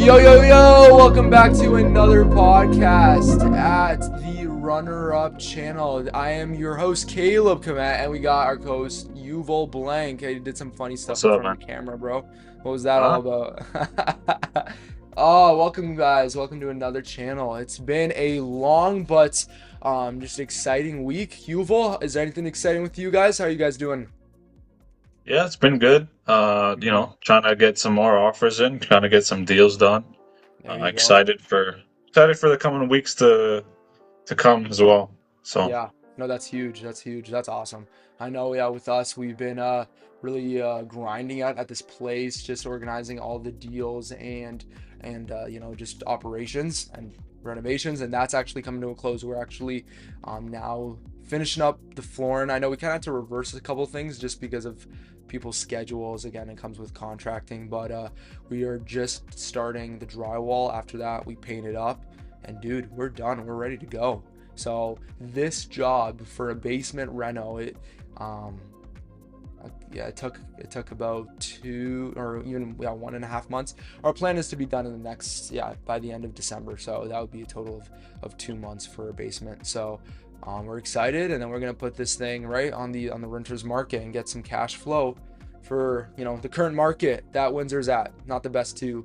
Yo, welcome back to another podcast at the Runner-Up channel. I am your host, Caleb Komet, and we got our co-host, Yuval Blank. He did some funny stuff What's in up, front man? of the camera, bro. What was that all Huh? about? Oh, welcome, guys. Welcome to another channel. It's been a long but just exciting week. Yuval, is there anything exciting with you guys? How are you guys doing? Yeah, it's been good. Mhm. Trying to get some more offers in, trying to get some deals done. There you go. Excited for the coming weeks to come as well. So Yeah, no, that's huge. That's huge. That's awesome. I know, yeah, with us, we've been really grinding out at this place, just organizing all the deals and just operations and renovations, and that's actually coming to a close. We're actually now finishing up the flooring. I know we kind of had to reverse a couple things just because of people's schedules. Again, it comes with contracting, but we are just starting the drywall. After that, we paint it up, and dude, we're done. We're ready to go. So this job for a basement reno, um, yeah, it took about 1.5 months. Our plan is to be done in the next, by the end of December. So that would be a total of 2 months for a basement. So we're excited, and then we're gonna put this thing right on the renters market and get some cash flow for the current market that Windsor's at. Not the best to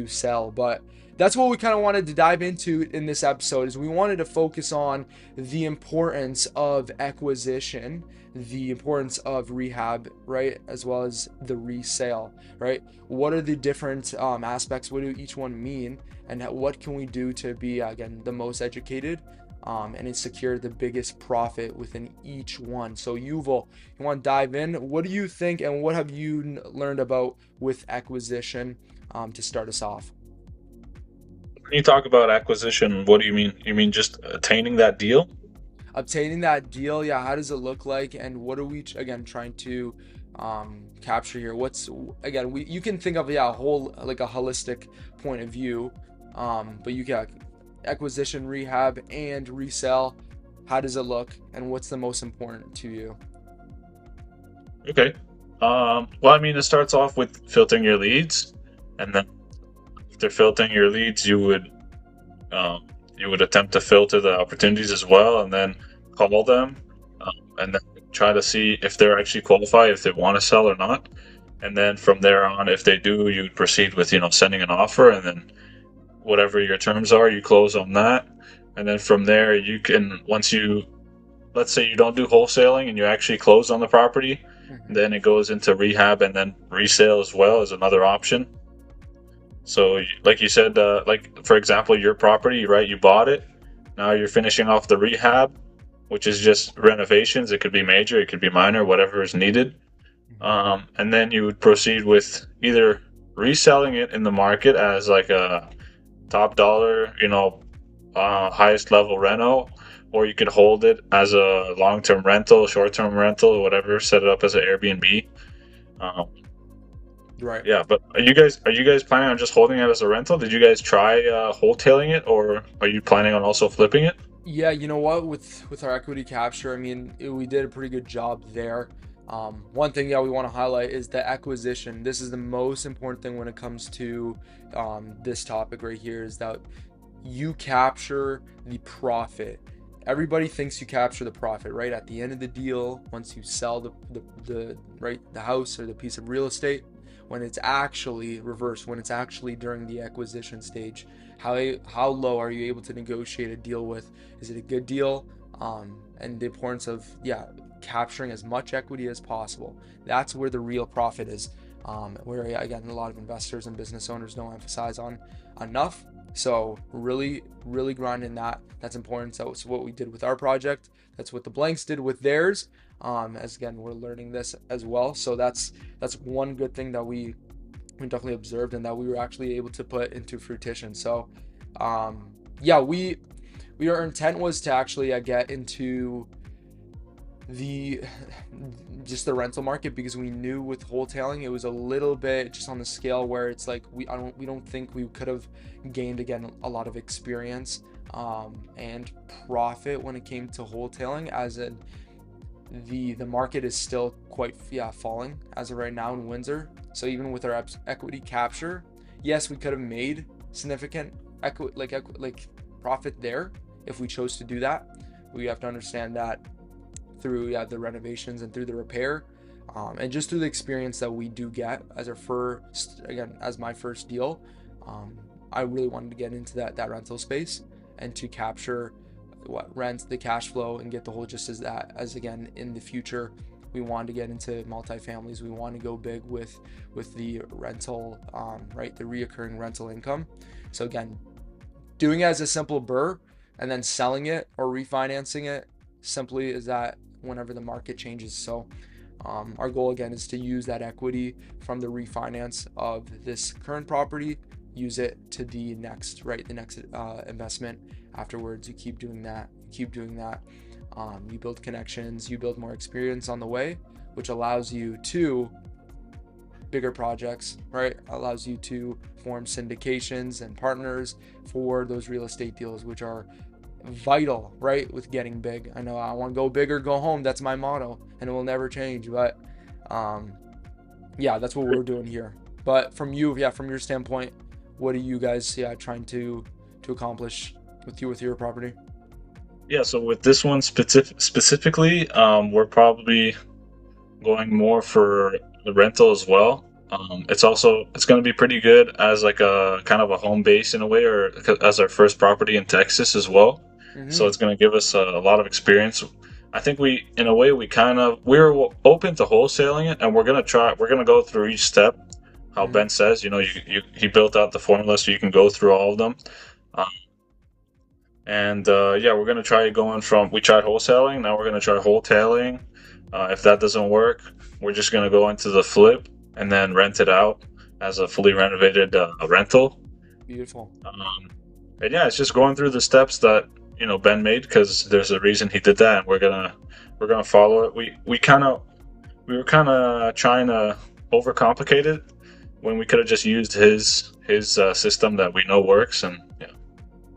sell, but that's what we kind of wanted to dive into in this episode. Is we wanted to focus on the importance of acquisition, the importance of rehab, right, as well as the resale, right? What are the different aspects? What do each one mean, and what can we do to be, again, the most educated and secure the biggest profit within each one? So Yuval, you want to dive in? What do you think, and what have you learned about with acquisition to start us off? when you talk about acquisition, what do you mean? You mean just attaining that deal? Obtaining that deal, yeah, how does it look like, and what are we again trying to capture here? What's again, we you can think of, yeah, a whole, like a holistic point of view, but you got acquisition, rehab, and resell. How does it look, and what's the most important to you? Okay. Well, I mean, it starts off with filtering your leads, and then after filtering your leads, you would attempt to filter the opportunities as well, and then call them, and then try to see if they're actually qualified, if they want to sell or not. And then from there on, if they do, you would proceed with sending an offer, and then whatever your terms are, you close on that. And then from there, you can once you let's say you don't do wholesaling and you actually close on the property, Hmm. then it goes into rehab and then resale as well as another option. So, like you said, like for example, your property, right? You bought it. Now you're finishing off the rehab, which is just renovations. It could be major, it could be minor, whatever is needed. And then you would proceed with either reselling it in the market as like a top dollar, highest level reno, or you could hold it as a long term rental, short term rental, whatever. Set it up as an Airbnb. Um, Right. yeah, but are you guys planning on just holding it as a rental? Did you guys try wholetailing it, or are you planning on also flipping it? Yeah, you know what? With our equity capture, I mean, we did a pretty good job there. One thing, yeah, we want to highlight is the acquisition. This is the most important thing when it comes to this topic right here, is that you capture the profit. Everybody thinks you capture the profit right at the end of the deal once you sell the house or the piece of real estate, when it's actually reversed, when it's actually during the acquisition stage. How low are you able to negotiate a deal with? Is it a good deal? And the importance of, yeah, capturing as much equity as possible. That's where the real profit is. Where, again, a lot of investors and business owners don't emphasize on enough. So really, really grinding that. That's important. So it's what we did with our project. That's what the blanks did with theirs. As again, we're learning this as well. So that's one good thing that we definitely observed, and that we were actually able to put into fruition. So, yeah, our intent was to actually get into the just the rental market, because we knew with wholetailing it was a little bit just on the scale where it's like we don't think we could have gained, again, a lot of experience and profit when it came to wholetailing, as in the market is still quite, yeah, falling as of right now in Windsor. So even with our equity capture, yes, we could have made significant like profit there if we chose to do that. We have to understand that through the renovations and through the repair, and just through the experience that we do get as our first, again, as my first deal. um, I really wanted to get into that rental space and to capture what rent, the cash flow, and get the whole just as that, as again in the future we want to get into multifamilies. We want to go big with the rental, right, the reoccurring rental income. So again, doing it as a simple burr and then selling it or refinancing it simply is that whenever the market changes. So our goal again is to use that equity from the refinance of this current property, use it to the next, right, the next investment afterwards. You keep doing that, you build connections, you build more experience on the way, which allows you to bigger projects, right? Allows you to form syndications and partners for those real estate deals, which are vital, right? With getting big. I know I want to go big or go home. That's my motto, and it will never change. But yeah, that's what we're doing here. But from you, from your standpoint, what are you guys, trying to accomplish with your property? Yeah, so with this one specifically, we're probably going more for the rental as well. It's going to be pretty good as like a kind of a home base in a way, or as our first property in Texas as well. So Mm-hmm. it's going to give us a lot of experience. I think in a way, we're open to wholesaling it, and we're going to go through each step. How Mm-hmm. Ben says, he built out the formula so you can go through all of them. Um, and yeah, we're gonna try going from we tried wholesaling, now we're gonna try wholetailing. If that doesn't work, we're just gonna go into the flip and then rent it out as a fully renovated rental. Beautiful. Um, and yeah, it's just going through the steps that Ben made because there's a reason he did that, and we're gonna follow it. We were kind of trying to overcomplicate it when we could have just used his system that we know works, and yeah.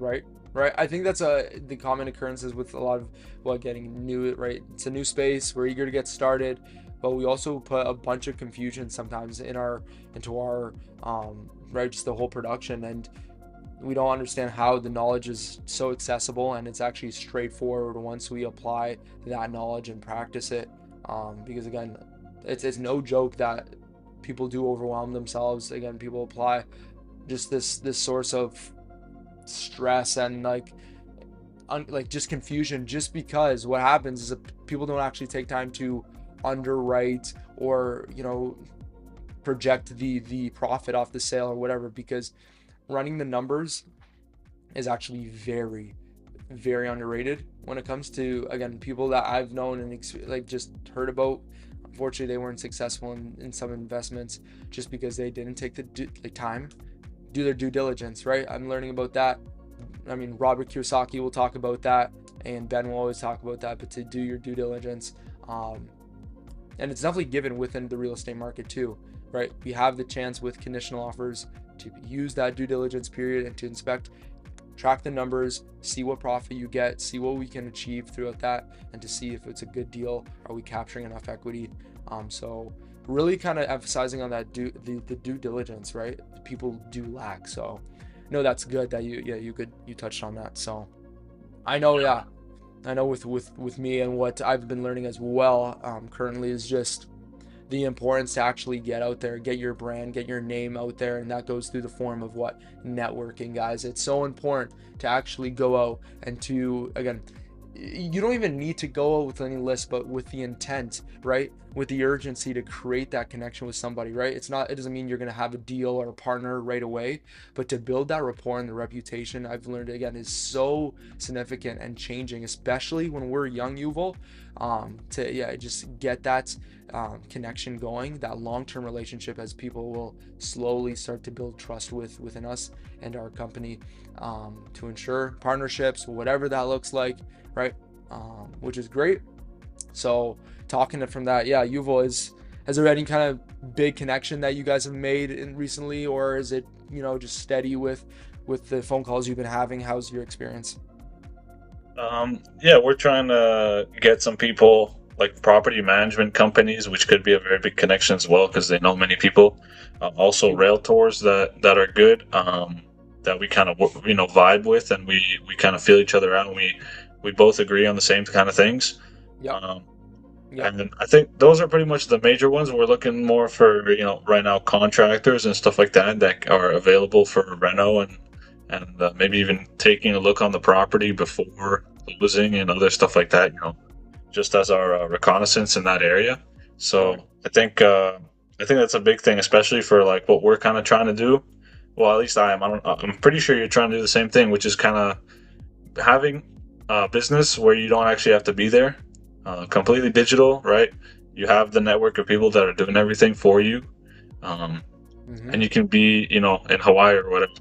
Right. Right. I think that's the common occurrences with a lot of getting new, right? It's a new space. We're eager to get started, but we also put a bunch of confusion sometimes into our right, just the whole production, and we don't understand how the knowledge is so accessible and it's actually straightforward once we apply that knowledge and practice it. Because again, it's no joke that people do overwhelm themselves. Again, people apply just this source of stress and like just confusion, just because what happens is that people don't actually take time to underwrite or project the profit off the sale or whatever, because running the numbers is actually very, very underrated when it comes to, again, people that I've known and like just heard about. Unfortunately, they weren't successful in some investments just because they didn't take the time, do their due diligence, right? I'm learning about that. I mean, Robert Kiyosaki will talk about that, and Ben will always talk about that, but to do your due diligence. And it's definitely given within the real estate market too, right? We have the chance with conditional offers to use that due diligence period and to inspect, track the numbers, see what profit you get, see what we can achieve throughout that, and to see if it's a good deal. Are we capturing enough equity? So really kind of emphasizing on that the due diligence, right? People do lack. So no, that's good that you touched on that. So I know, I know with me and what I've been learning as well, currently, is just the importance to actually get out there, get your brand, get your name out there, and that goes through the form of what, networking, guys. It's so important to actually go out and to, again, you don't even need to go out with any list, but with the intent, right? With the urgency to create that connection with somebody, right? It doesn't mean you're going to have a deal or a partner right away, but to build that rapport and the reputation, I've learned again, is so significant and changing, especially when we're young, Yuval. To just get that connection going, that long-term relationship, as people will slowly start to build trust within us and our company, to ensure partnerships, whatever that looks like, right? Which is great. So talking from that, Yuval, has there any kind of big connection that you guys have made in recently, or is it just steady with the phone calls you've been having? How's your experience? Yeah, we're trying to get some people like property management companies, which could be a very big connection as well because they know many people. Also, Beautiful. realtors that are good. that we kind of vibe with, and we kind of feel each other out, and we both agree on the same kind of things. Yep. Um, Yep. and I think those are pretty much the major ones. We're looking more for right now contractors and stuff like that that are available for reno, and maybe even taking a look on the property before closing and other stuff like that. Just as our reconnaissance in that area. Right. So I think that's a big thing, especially for like what we're kind of trying to do. Well, at least I am. I'm pretty sure you're trying to do the same thing, which is kind of having a business where you don't actually have to be there, completely digital, right? You have the network of people that are doing everything for you, um, Mm-hmm. and you can be, in Hawaii or whatever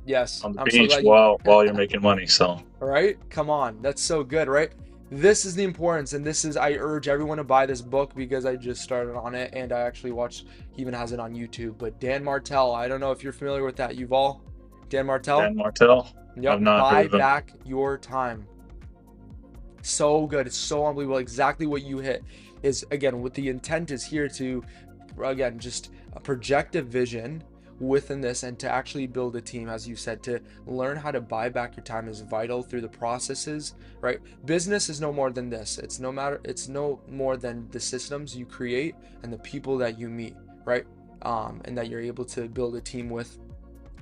Yes. on the I'm so beach glad you. while you're making money. So Right? Come on. That's so good, right? This is the importance, and this is, I urge everyone to buy this book because I just started on it and I actually watched, he even has it on YouTube. But Dan Martell, I don't know if you're familiar with that. Yuval? Dan Martell? Dan Martell, I've Yep. not heard Buy of him. back your time. So good. It's so unbelievable. Exactly what you hit is, again, what the intent is here to, again, just project a vision within this and to actually build a team, as you said, to learn how to buy back your time is vital through the processes, right? Business is no more than this. It's no more than the systems you create and the people that you meet, right? And that you're able to build a team with,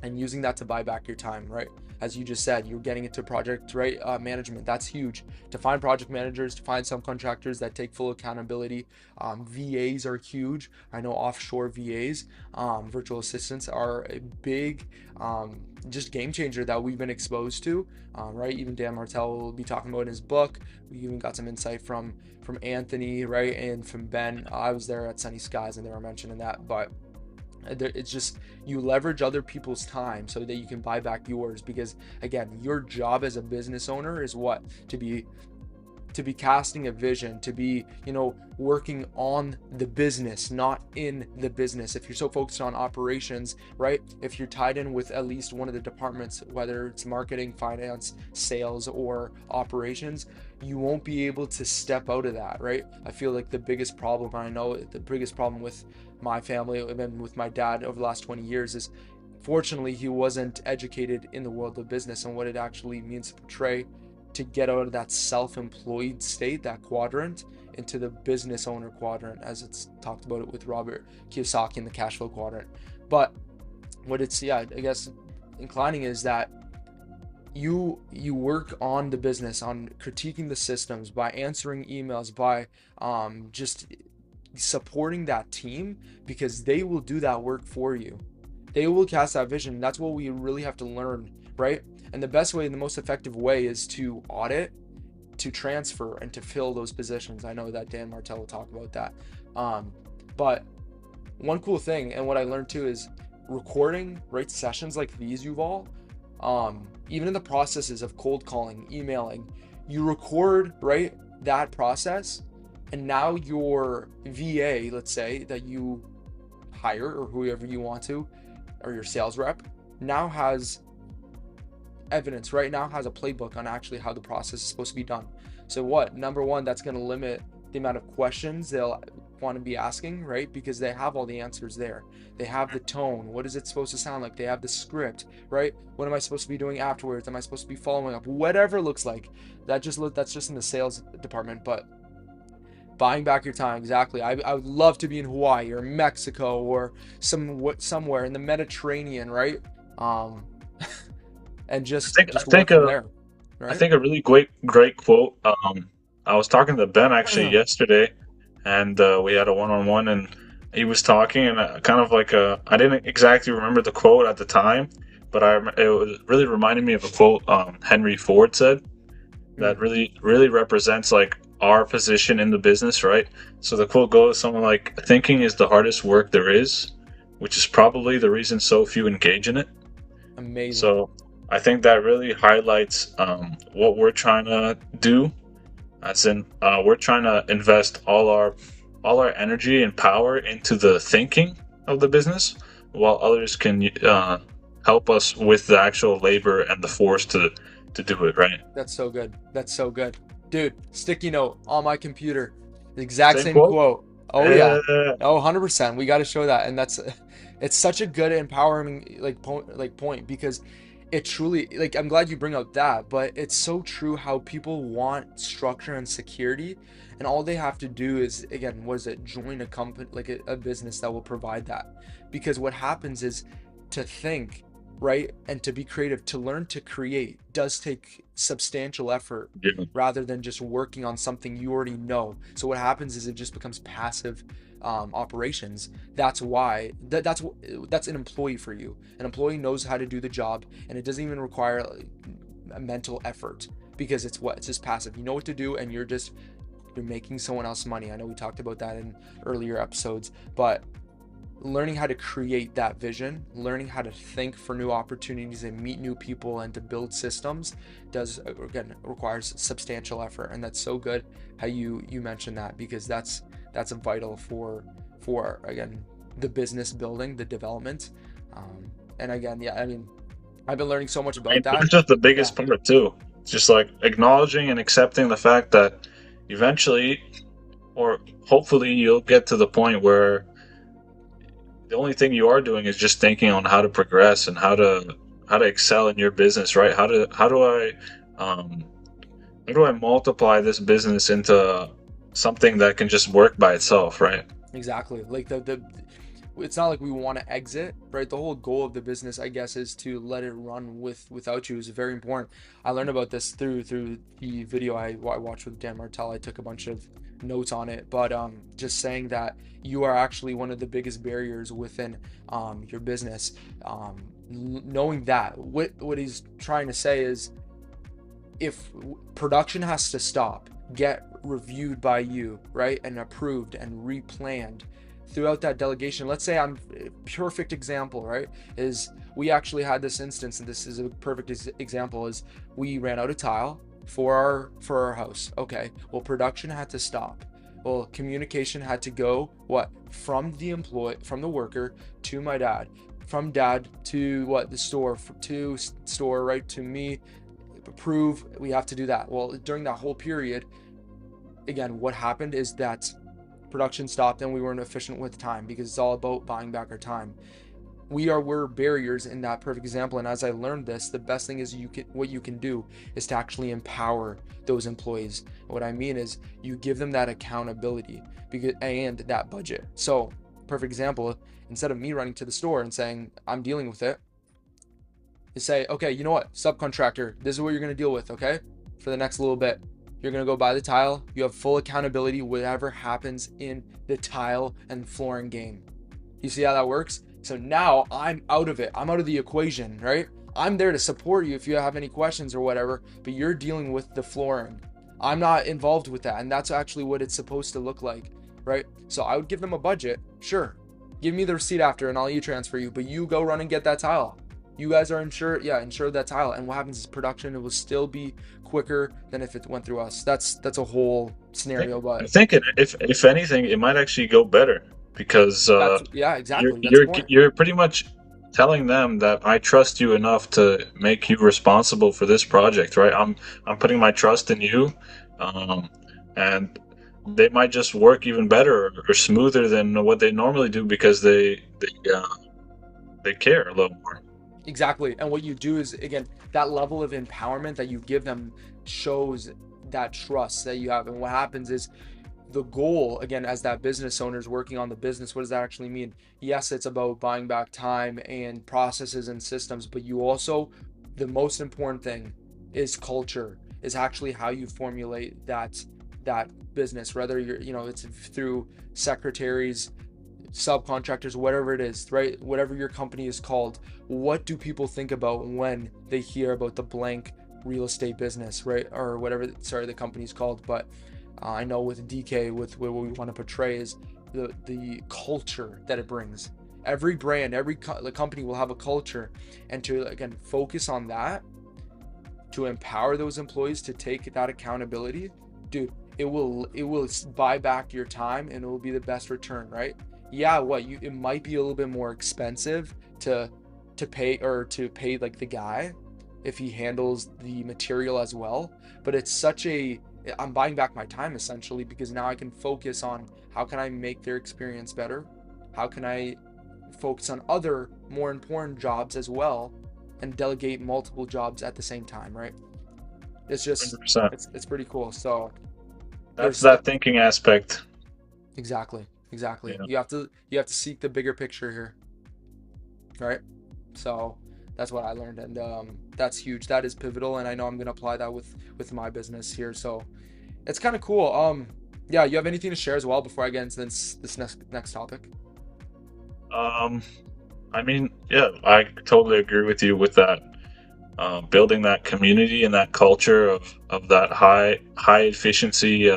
and using that to buy back your time, right? As you just said, you're getting into project, right? Management. That's huge. To find project managers, to find subcontractors that take full accountability. VAs are huge. I know offshore VAs, virtual assistants, are a big, just game changer that we've been exposed to, right? Even Dan Martell will be talking about in his book. We even got some insight from Anthony, right, and from Ben. I was there at Sunny Skies, and they were mentioning that, but it's just, you leverage other people's time so that you can buy back yours, because again, your job as a business owner is what, to be casting a vision, to be, working on the business, not in the business. If you're so focused on operations, right? If you're tied in with at least one of the departments, whether it's marketing, finance, sales, or operations, you won't be able to step out of that, right? I feel like the biggest problem, I know the biggest problem with my family and with my dad over the last 20 years is, fortunately, he wasn't educated in the world of business and what it actually means to portray, to get out of that self-employed state, that quadrant, into the business owner quadrant, as it's talked about it with Robert Kiyosaki in the cash flow quadrant. But what it's, yeah, I guess inclining is that you work on the business, on critiquing the systems, by answering emails, by just supporting that team, because they will do that work for you. They will cast that vision. That's what we really have to learn, right? And the best way and the most effective way is to audit, to transfer, and to fill those positions. I know that Dan Martell will talk about that. But one cool thing, and what I learned too, is recording, right, sessions like these, Yuval, even in the processes of cold calling, emailing, you record, right, that process, and now your VA, let's say, that you hire, or whoever you want to, or your sales rep, now has evidence, right, now has a playbook on actually how the process is supposed to be done. So what, number one, that's going to limit the amount of questions they'll want to be asking, right? Because they have all the answers there. They have the tone. What is it supposed to sound like? They have the script, right? What am I supposed to be doing afterwards? Am I supposed to be following up? Whatever it looks like. That's just in the sales department. But buying back your time, exactly. I would love to be in Hawaii or Mexico or somewhere in the Mediterranean, right? Um, and I just think I just work think from uh, there, I right? think a really great quote. I was talking to Ben actually yesterday, and we had a one-on-one, and he was talking, and kind of like I didn't exactly remember the quote at the time, but it was really reminding me of a quote Henry Ford said that Mm, really represents like our position in the business, right? So the quote goes something like, "Thinking is the hardest work there is, which is probably the reason so few engage in it." amazing. So I think that really highlights what we're trying to do. As in, we're trying to invest all our energy and power into the thinking of the business, while others can help us with the actual labor and the force to do it. Right? That's so good. That's so good. Dude, sticky note on my computer. The exact Same same quote. quote. Oh yeah. Uh, Oh, 100%. We got to show that. And that's, it's such a good empowering, like point, because it truly, like, I'm glad you bring up that, but it's so true how people want structure and security, and all they have to do is, again, what is it, join a company, like a business that will provide that. Because what happens is, to think, right, and to be creative, to learn to create does take substantial effort Yeah. rather than just working on something you already know. So what happens is it just becomes passive operations. That's why that's an employee for you. An employee knows how to do the job, and it doesn't even require a mental effort, because it's just passive. You know what to do, and you're making someone else money. I know we talked about that in earlier episodes, but learning how to create that vision, learning how to think for new opportunities and meet new people and to build systems does, again, requires substantial effort. And that's so good how you mentioned that, because that's a vital for again, the business building, the development. And again, yeah, I mean, I've been learning so much I mean, about that. that's just the Yeah, biggest part too. It's just like acknowledging and accepting the fact that eventually, or hopefully, you'll get to the point where the only thing you are doing is just thinking on how to progress and how to excel in your business, right? Um, how do I multiply this business into something that can just work by itself, right? exactly. Like the it's not like we want to exit, right? The whole goal of the business, I guess, is to let it run without you. Is very important. I learned about this through the video I watched with Dan Martell. I took a bunch of notes on it, but just saying that you are actually one of the biggest barriers within your business. Knowing that, what he's trying to say is, if production has to stop, get reviewed by you, right, and approved and replanned throughout that delegation. Let's say, I'm perfect example, right, is we actually had this instance, and this is a perfect example, is we ran out of tile for our house. Okay, well, production had to stop. Well, communication had to go, what, from the worker to my dad, from dad to what, the store, to store, right, to me, approve, we have to do that. Well, during that whole period, again, what happened is that production stopped and we weren't efficient with time, because it's all about buying back our time. We're barriers in that perfect example. And as I learned this, the best thing is, what you can do is to actually empower those employees. What I mean is, you give them that accountability, and that budget. So, perfect example, instead of me running to the store and saying I'm dealing with it, is say, okay, you know what, subcontractor, this is what you're going to deal with, okay, for the next little bit. You're going to go buy the tile. You have full accountability, whatever happens in the tile and flooring game. You see how that works? So now I'm out of it. I'm out of the equation, right? I'm there to support you if you have any questions or whatever, but you're dealing with the flooring. I'm not involved with that. And that's actually what it's supposed to look like, right? So I would give them a budget. Sure. Give me the receipt after and I'll e-transfer you, but you go run and get that tile. You guys are insured, yeah, insured that tile. And what happens is, production, it will still be quicker than if it went through us. That's a whole scenario, I but think if anything, it might actually go better because that's, yeah, you're exactly. That's the you're point. you're pretty much telling them that I trust you enough to make you responsible for this project, right? I'm putting my trust in you, um, and they might just work even better or smoother than what they normally do because they care a little more. Exactly. And what you do is, again, that level of empowerment that you give them shows that trust that you have. And what happens is, the goal, again, as that business owner is working on the business, what does that actually mean? Yes, it's about buying back time and processes and systems, but you also, the most important thing is culture, is actually how you formulate that business, whether it's through secretaries, subcontractors, whatever it is, right? Whatever your company is called, what do people think about when they hear about the blank real estate business, right? Or whatever, sorry, the company's called. But I know with DK, with what we want to portray is the culture that it brings. Every brand, the company will have a culture, and to, again, focus on that, to empower those employees to take that accountability, dude, it will buy back your time, and it will be the best return, right? Yeah, it might be a little bit more expensive to pay like the guy, if he handles the material as well, but I'm buying back my time, essentially, because now I can focus on how can I make their experience better, how can I focus on other more important jobs as well, and delegate multiple jobs at the same time, right? It's just 100%. it's pretty cool. So That's there's that thinking aspect. exactly. Yeah. You have to seek the bigger picture here, right? So that's what I learned, and that's huge. That is pivotal, and I know I'm gonna apply that with my business here. So it's kind of cool. Yeah, you have anything to share as well before I get into this next topic? Um, I mean, yeah, I totally agree with you with that. Building that community and that culture of that high efficiency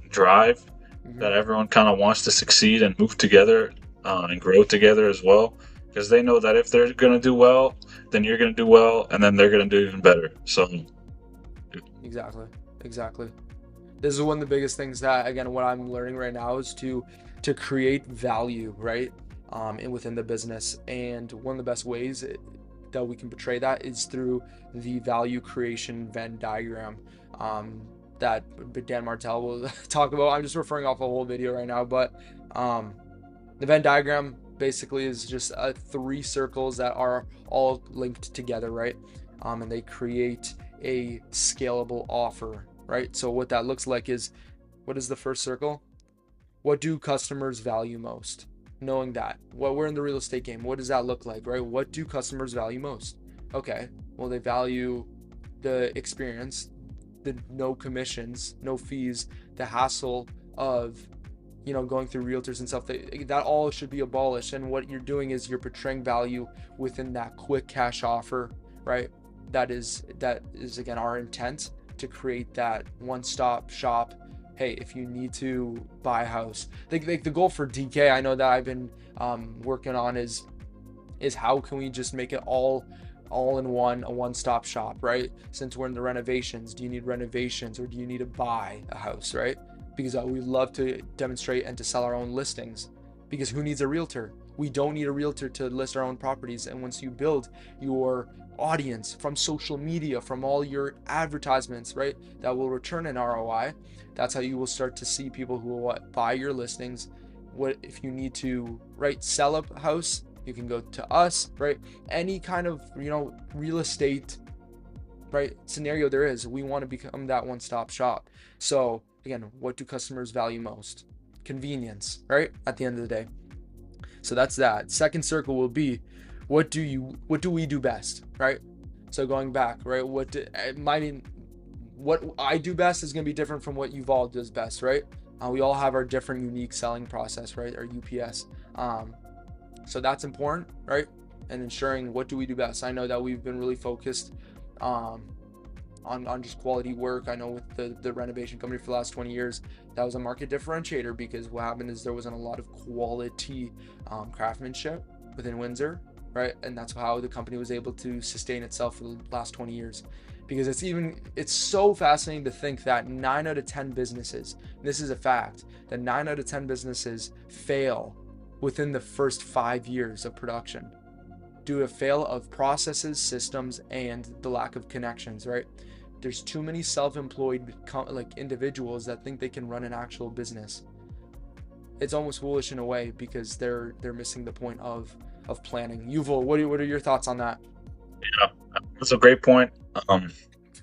drive Hmm. that everyone kind of wants to succeed and move together and grow together as well, because they know that if they're gonna do well, then you're gonna do well, and then they're gonna do even better. So, Exactly, exactly. This is one of the biggest things that, again, what I'm learning right now is to create value, right? And within the business, and one of the best ways that we can portray that is through the value creation Venn diagram, um, that Dan Martell will talk about. I'm just referring off a whole video right now, but um, the Venn diagram basically is just three circles that are all linked together, right? And they create a scalable offer, right? So what that looks like is, what is the first circle? What do customers value most? Knowing that, well, we're in the real estate game. What does that look like, right? What do customers value most? Okay, well, they value the experience, the no commissions, no fees, the hassle of, going through realtors and stuff. That all should be abolished. And what you're doing is you're portraying value within that quick cash offer, right? That is again our intent, to create that one-stop shop. Hey, if you need to buy a house, the goal for DK, I know that I've been working on, is how can we just make it all in one, a one-stop shop, right? Since we're in the renovations, do you need renovations or do you need to buy a house, right? Because we love to demonstrate and to sell our own listings, because who needs a realtor? We don't need a realtor to list our own properties. And once you build your audience from social media, from all your advertisements, right, that will return an ROI, that's how you will start to see people who will buy your listings. What if you need to, right, sell a house, you can go to us, right? Any kind of, real estate, right, scenario there is, we want to become that one-stop shop. So again, what do customers value most? Convenience, right, at the end of the day. So that's that. Second circle will be, what do we do best, right? So going back, right, what I do best is going to be different from what Yuval does best, right? We all have our different unique selling process, right? Our UPS. So that's important, right? And ensuring, what do we do best? I know that we've been really focused um, on just quality work. I know with the renovation company for the last 20 years, that was a market differentiator, because what happened is there wasn't a lot of quality craftsmanship within Windsor, right? And that's how the company was able to sustain itself for the last 20 years. Because it's so fascinating to think that 9 out of 10 businesses, this is a fact, that 9 out of 10 businesses fail within the first 5 years of production, due to fail of processes, systems, and the lack of connections, right? There's too many self-employed individuals that think they can run an actual business. It's almost foolish in a way, because they're missing the point of planning. Yuval, what are your thoughts on that? yeah, that's a great point.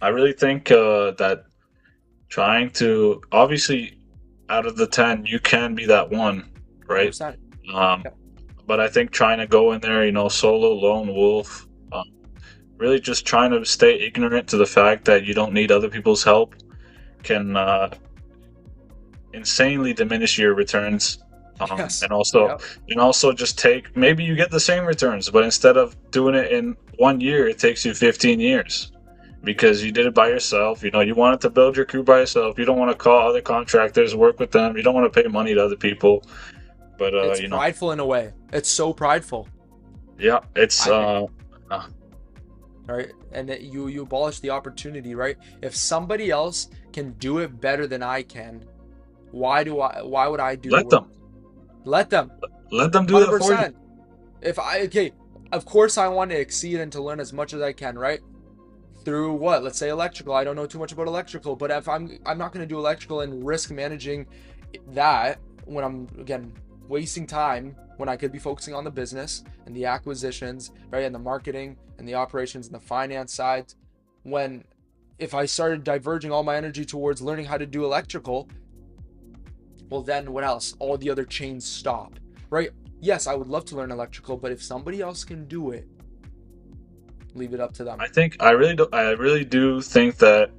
I really think that trying to, obviously, out of the 10, you can be that one, right? 100%. Um, Yep. but I think trying to go in there, solo, lone wolf, really just trying to stay ignorant to the fact that you don't need other people's help can insanely diminish your returns. Yes. And also, Yep. just take, maybe you get the same returns, but instead of doing it in 1 year, it takes you 15 years because you did it by yourself. You wanted to build your crew by yourself. You don't want to call other contractors, work with them. You don't want to pay money to other people. But It's prideful in a way. It's so prideful, yeah, it's I think. Right? And that you abolish the opportunity, right? If somebody else can do it better than I can, why would I do the let work? them Let them. let them do that for you. 100%. If I Okay, of course I want to exceed and to learn as much as I can, right? Through what? Let's say electrical. I don't know too much about electrical, but if I'm not going to do electrical and risk managing that, when I'm, again, wasting time when I could be focusing on the business and the acquisitions, right, and the marketing and the operations and the finance side. When if I started diverging all my energy towards learning how to do electrical, well, then what else? All the other chains stop, right? Yes, I would love to learn electrical, but if somebody else can do it, leave it up to them. I really do think that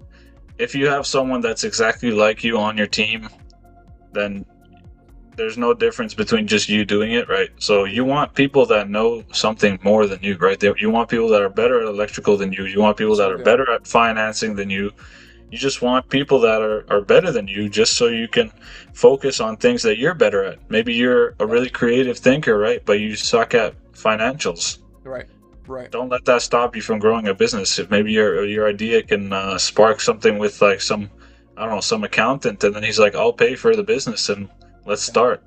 if you have someone that's exactly like you on your team, then there's no difference between just you doing it, right? So you want people that know something more than you, right? You want people that are better at electrical than you. You want people that So are good. better at financing than you. You just want people that are better than you just so you can focus on things that you're better at. Maybe you're a Yep. really creative thinker, right? But you suck at financials. Right. Right. Don't let that stop you from growing a business. If maybe your idea can spark something with like some, I don't know, some accountant, and then he's like, "I'll pay for the business and let's Yeah. start."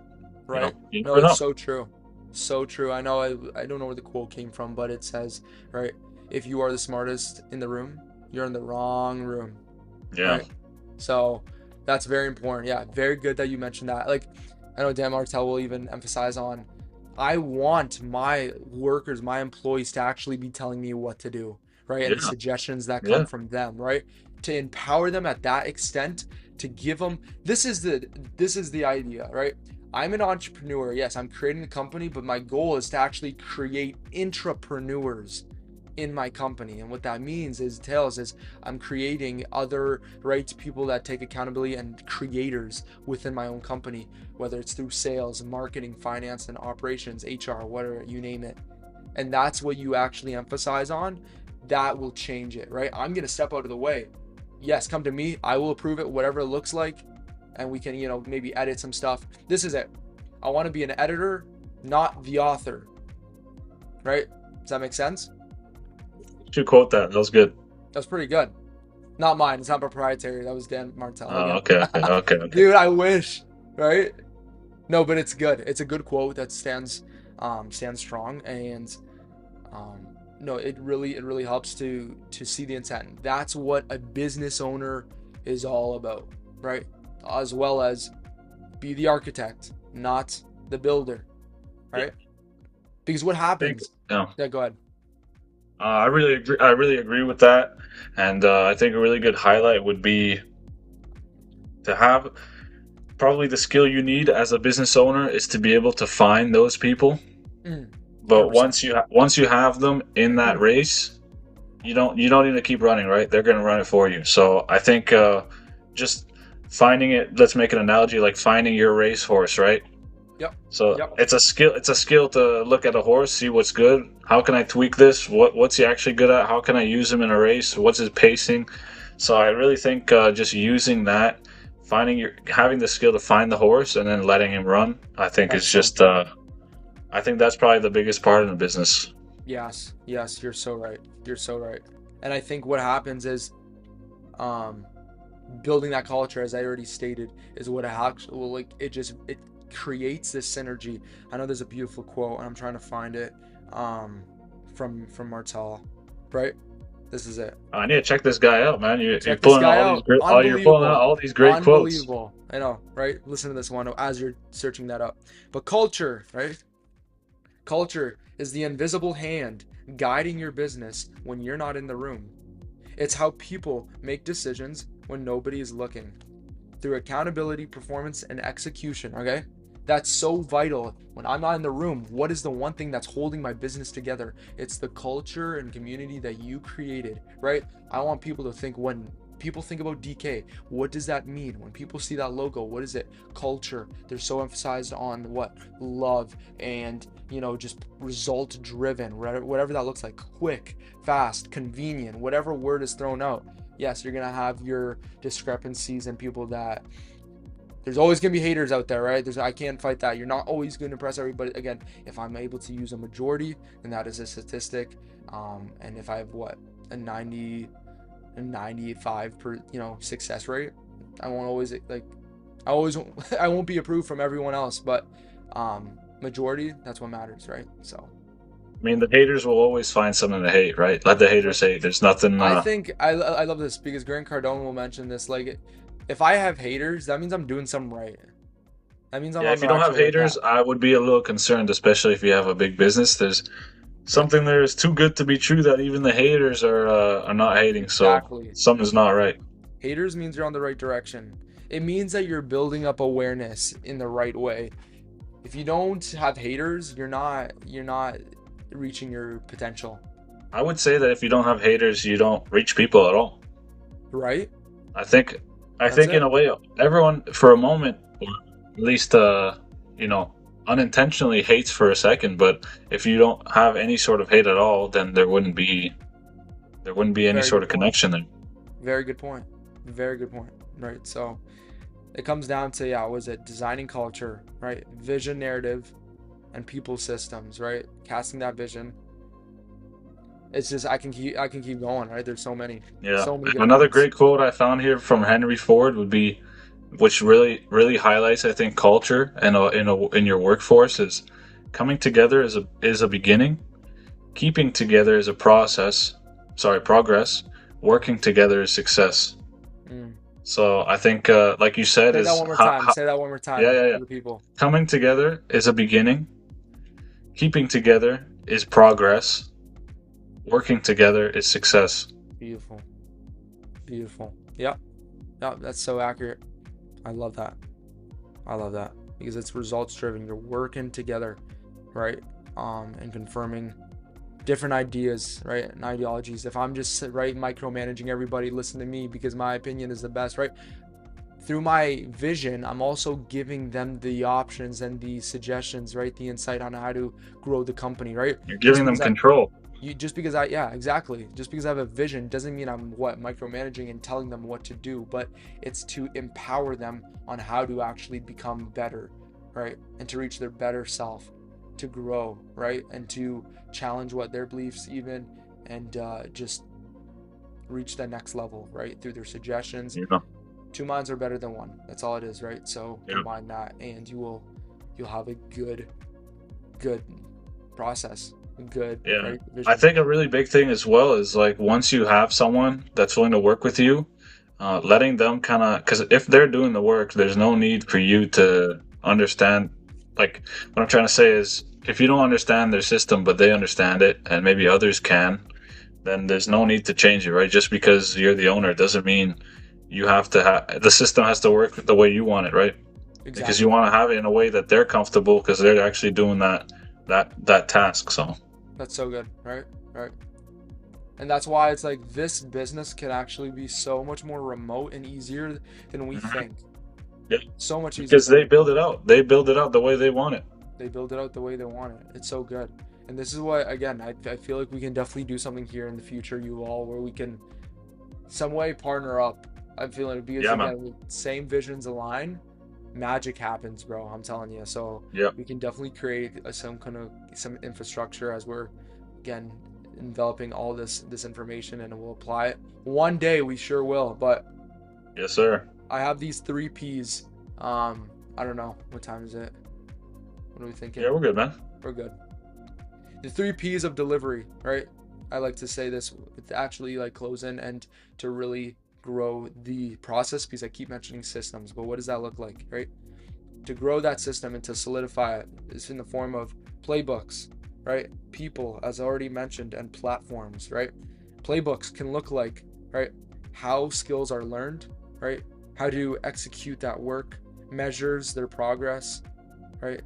Right. You No, never it's know. so true. So true. I know I don't know where the quote came from, but it says, right, if you are the smartest in the room, you're in the wrong room. Yeah, Right. So that's very important. Yeah, very good that you mentioned that. Like, I know Dan Martell will even emphasize on, I want my workers, my employees to actually be telling me what to do, right? And the yeah, suggestions that come yeah, from them, right? To empower them at that extent, to give them, this is the idea, right? I'm an entrepreneur. Yes, I'm creating a company, but my goal is to actually create intrapreneurs in my company. And what that means is tails is I'm creating other right people that take accountability and creators within my own company, whether it's through sales, marketing, finance, and operations, HR, whatever, you name it. And that's what you actually emphasize on. That will change it, right? I'm gonna step out of the way. Yes, come to me. I will approve it, whatever it looks like, and we can, maybe edit some stuff. This is it. I want to be an editor, not the author, right? Does that make sense? you should quote that. That was good. That's pretty good. Not mine. It's not proprietary. That was Dan Martell Oh, again. okay, okay, okay, okay. Dude, I wish, right? No, but it's good. It's a good quote that stands strong, and no, it really helps to see the intent. That's what a business owner is all about, right? As well as be the architect, not the builder, Yeah, right? Because what I think. happens? Yeah, Yeah, go ahead. I really agree. I really agree with that, and I think a really good highlight would be to have probably the skill you need as a business owner is to be able to find those people. Mm, But 100%. once you have them in that race, you don't need to keep running, right? They're going to run it for you. So I think just finding it. Let's make an analogy like finding your racehorse, right? Yep. So Yep. it's a skill. It's a skill to look at a horse, see what's good. How can I tweak this? What's he actually good at? How can I use him in a race? What's his pacing? So I really think just using that, having the skill to find the horse and then letting him run. I think is Excellent. just. I think that's probably the biggest part in the business. Yes. Yes. You're so right. You're so right. And I think what happens is, um, building that culture, as I already stated, is what actually, well, like it creates this synergy. I know there's a beautiful quote, and I'm trying to find it, um, from Martel, right? This is it. I need to check this guy out, man. You're Check this pulling out guy all these out. you're pulling out Unbelievable. all these great quotes. Unbelievable. I know, right? Listen to this one as you're searching that up. But culture, right? Culture is the invisible hand guiding your business when you're not in the room. It's how people make decisions when nobody is looking. Through accountability, performance, and execution, okay? That's so vital. When I'm not in the room, what is the one thing that's holding my business together? It's the culture and community that you created, right? I want people to think, when people think about DK, what does that mean? When people see that logo, what is it? Culture. They're so emphasized on what? Love and, just result driven, whatever that looks like. Quick, fast, convenient, whatever word is thrown out. Yes, you're going to have your discrepancies and people that there's always going to be haters out there, right? I can't fight that. You're not always going to impress everybody. Again, if I'm able to use a majority, then that is a statistic. And if I have a 90 and 95 per, success rate, I won't always I always I won't be approved from everyone else, but majority, that's what matters, right? So I mean, the haters will always find something to hate, right? Let the haters hate. There's nothing. I think I love this because Grant Cardone will mention this. Like, if I have haters, that means I'm doing something right. That means I'm Yeah, on if the you don't actual have right haters, path. I would be a little concerned, especially if you have a big business. There's Yep. something there is too good to be true that even the haters are not hating. So Exactly. something's not right. Haters means you're on the right direction. It means that you're building up awareness in the right way. If you don't have haters, you're not reaching your potential, I would say that if you don't have haters, you don't reach people at all. right? I think I That's think in it. a way everyone for a moment, or at least you know, unintentionally hates for a second, but if you don't have any sort of hate at all, then there wouldn't be any Very sort good of point. connection there. Very good point. Very good point. Right. So it comes down to, yeah, was it designing culture, right? Vision, narrative, and people systems, right? Casting that vision. It's just I can keep going, right? There's Yeah. so many And good another points. great quote I found here from Henry Ford would be, which really highlights I think culture and in your workforce is coming together is a beginning, keeping together is a process, sorry, progress, working together is success. Mm. So I think, like you said, Say that is one more time. Say that one more yeah, time yeah, for yeah. the people. Coming together is a beginning. Keeping together is progress. Working together is success. Beautiful. Beautiful. Yep. Yep. That's so accurate. I love that. I love that because it's results driven. You're working together, right? And confirming different ideas, right? And ideologies. If I'm just right micromanaging everybody, listen to me because my opinion is the best, right? Through my vision, I'm also giving them the options and the suggestions, right? The insight on how to grow the company, right? You're Just giving them because control. just because I, yeah, exactly, just because I have a vision doesn't mean I'm micromanaging and telling them what to do, but it's to empower them on how to actually become better, right? And to reach their better self, to grow, right? And to challenge what their beliefs even, and just reach the next level, right? Through their suggestions. You know. Two minds are better than one. That's all it is, right? So Yeah. combine that and you'll have a good process, good, Yeah. right, I vision. think a really big thing as well is like once you have someone that's willing to work with you, letting them kind of, because if they're doing the work, there's no need for you to understand. Like, what I'm trying to say is, if you don't understand their system, but they understand it, and maybe others can, then there's no need to change it, right? Just because you're the owner doesn't mean you have to have the system has to work the way you want it, right? Because you Exactly. want to have it in a way that they're comfortable because they're actually doing that task. So That's so good, right? Right. And that's why it's like this business can actually be so much more remote and easier than we mhm. think. Yeah, So much easier because than they we think. build it out. They build it out the way they want it. They build it out the way they want it. It's so good. And this is why, again, I feel like we can definitely do something here in the future, you all, where we can some way partner up. I'm feeling it because Yeah, man. again, same visions align, magic happens, bro. I'm telling you. So Yeah. we can definitely create some infrastructure as we're again enveloping all this information, and we'll apply it. One day we sure will. But Yes, sir. I have these three P's. I don't know what time is it. What are we thinking? Yeah, we're good, man. We're good. The three P's of delivery, right? I like to say this to actually like close in and to really grow the process because I keep mentioning systems, but what does that look like, right? To grow that system and to solidify it is in the form of playbooks, right? People, as already mentioned, and platforms, right? Playbooks can look like, right, how skills are learned, right? How to execute that work, measures their progress, right?